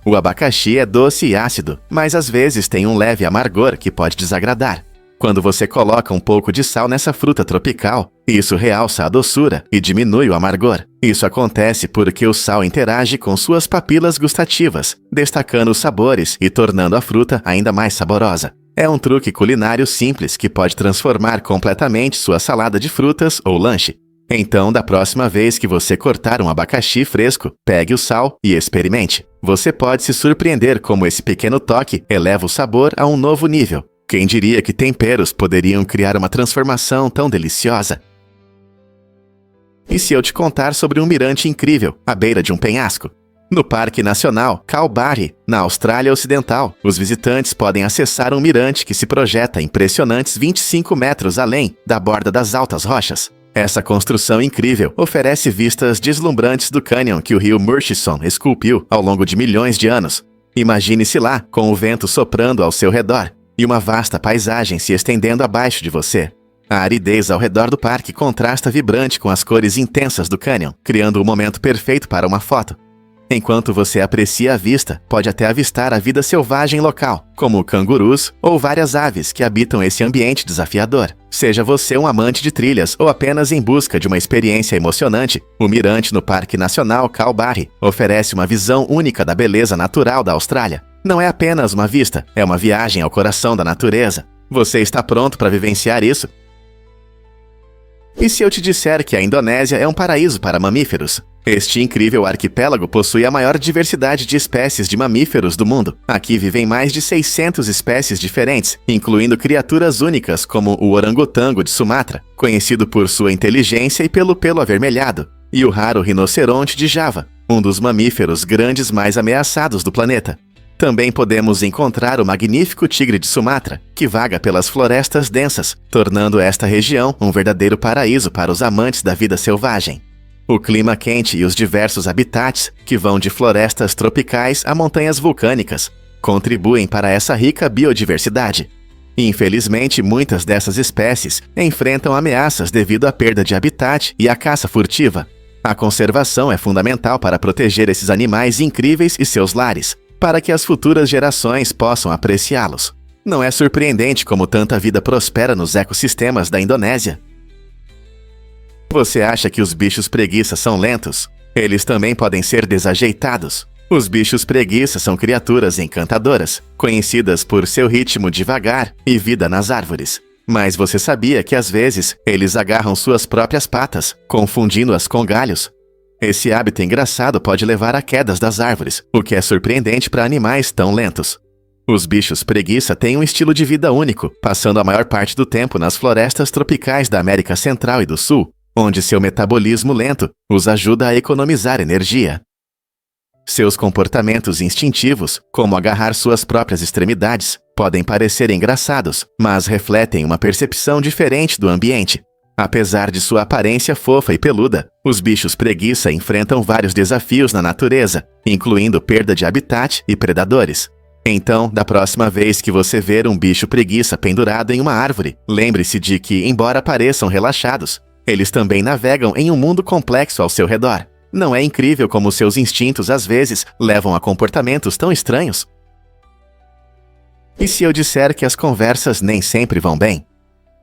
O abacaxi é doce e ácido, mas às vezes tem um leve amargor que pode desagradar. Quando você coloca um pouco de sal nessa fruta tropical, isso realça a doçura e diminui o amargor. Isso acontece porque o sal interage com suas papilas gustativas, destacando os sabores e tornando a fruta ainda mais saborosa. É um truque culinário simples que pode transformar completamente sua salada de frutas ou lanche. Então, da próxima vez que você cortar um abacaxi fresco, pegue o sal e experimente. Você pode se surpreender como esse pequeno toque eleva o sabor a um novo nível. Quem diria que temperos poderiam criar uma transformação tão deliciosa? E se eu te contar sobre um mirante incrível, à beira de um penhasco? No Parque Nacional Kalbarri, na Austrália Ocidental, os visitantes podem acessar um mirante que se projeta impressionantes 25 metros além da borda das altas rochas. Essa construção incrível oferece vistas deslumbrantes do cânion que o rio Murchison esculpiu ao longo de milhões de anos. Imagine-se lá, com o vento soprando ao seu redor e uma vasta paisagem se estendendo abaixo de você. A aridez ao redor do parque contrasta vibrante com as cores intensas do cânion, criando o momento perfeito para uma foto. Enquanto você aprecia a vista, pode até avistar a vida selvagem local, como cangurus ou várias aves que habitam esse ambiente desafiador. Seja você um amante de trilhas ou apenas em busca de uma experiência emocionante, o mirante no Parque Nacional Kalbarri oferece uma visão única da beleza natural da Austrália. Não é apenas uma vista, é uma viagem ao coração da natureza. Você está pronto para vivenciar isso? E se eu te disser que a Indonésia é um paraíso para mamíferos? Este incrível arquipélago possui a maior diversidade de espécies de mamíferos do mundo. Aqui vivem mais de 600 espécies diferentes, incluindo criaturas únicas como o orangotango de Sumatra, conhecido por sua inteligência e pelo pelo avermelhado, e o raro rinoceronte de Java, um dos mamíferos grandes mais ameaçados do planeta. Também podemos encontrar o magnífico tigre de Sumatra, que vaga pelas florestas densas, tornando esta região um verdadeiro paraíso para os amantes da vida selvagem. O clima quente e os diversos habitats, que vão de florestas tropicais a montanhas vulcânicas, contribuem para essa rica biodiversidade. Infelizmente, muitas dessas espécies enfrentam ameaças devido à perda de habitat e à caça furtiva. A conservação é fundamental para proteger esses animais incríveis e seus lares, para que as futuras gerações possam apreciá-los. Não é surpreendente como tanta vida prospera nos ecossistemas da Indonésia. Você acha que os bichos preguiça são lentos? Eles também podem ser desajeitados. Os bichos preguiça são criaturas encantadoras, conhecidas por seu ritmo devagar e vida nas árvores. Mas você sabia que às vezes eles agarram suas próprias patas, confundindo-as com galhos? Esse hábito engraçado pode levar a quedas das árvores, o que é surpreendente para animais tão lentos. Os bichos preguiça têm um estilo de vida único, passando a maior parte do tempo nas florestas tropicais da América Central e do Sul, onde seu metabolismo lento os ajuda a economizar energia. Seus comportamentos instintivos, como agarrar suas próprias extremidades, podem parecer engraçados, mas refletem uma percepção diferente do ambiente. Apesar de sua aparência fofa e peluda, os bichos preguiça enfrentam vários desafios na natureza, incluindo perda de habitat e predadores. Então, da próxima vez que você ver um bicho preguiça pendurado em uma árvore, lembre-se de que, embora pareçam relaxados, eles também navegam em um mundo complexo ao seu redor. Não é incrível como seus instintos às vezes levam a comportamentos tão estranhos? E se eu disser que as conversas nem sempre vão bem?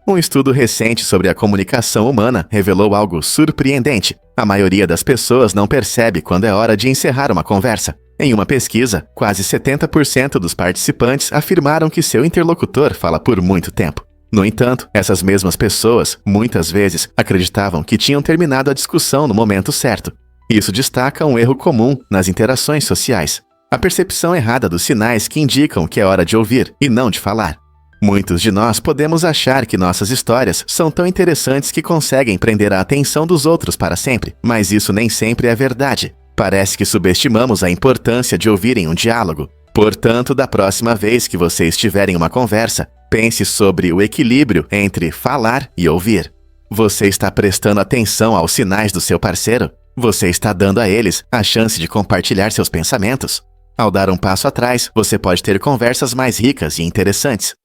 Um estudo recente sobre a comunicação humana revelou algo surpreendente. A maioria das pessoas não percebe quando é hora de encerrar uma conversa. Em uma pesquisa, quase 70% dos participantes afirmaram que seu interlocutor fala por muito tempo. No entanto, essas mesmas pessoas, muitas vezes, acreditavam que tinham terminado a discussão no momento certo. Isso destaca um erro comum nas interações sociais: a percepção errada dos sinais que indicam que é hora de ouvir e não de falar. Muitos de nós podemos achar que nossas histórias são tão interessantes que conseguem prender a atenção dos outros para sempre, mas isso nem sempre é verdade. Parece que subestimamos a importância de ouvir em um diálogo. Portanto, da próxima vez que você estiver em uma conversa, pense sobre o equilíbrio entre falar e ouvir. Você está prestando atenção aos sinais do seu parceiro? Você está dando a eles a chance de compartilhar seus pensamentos? Ao dar um passo atrás, você pode ter conversas mais ricas e interessantes.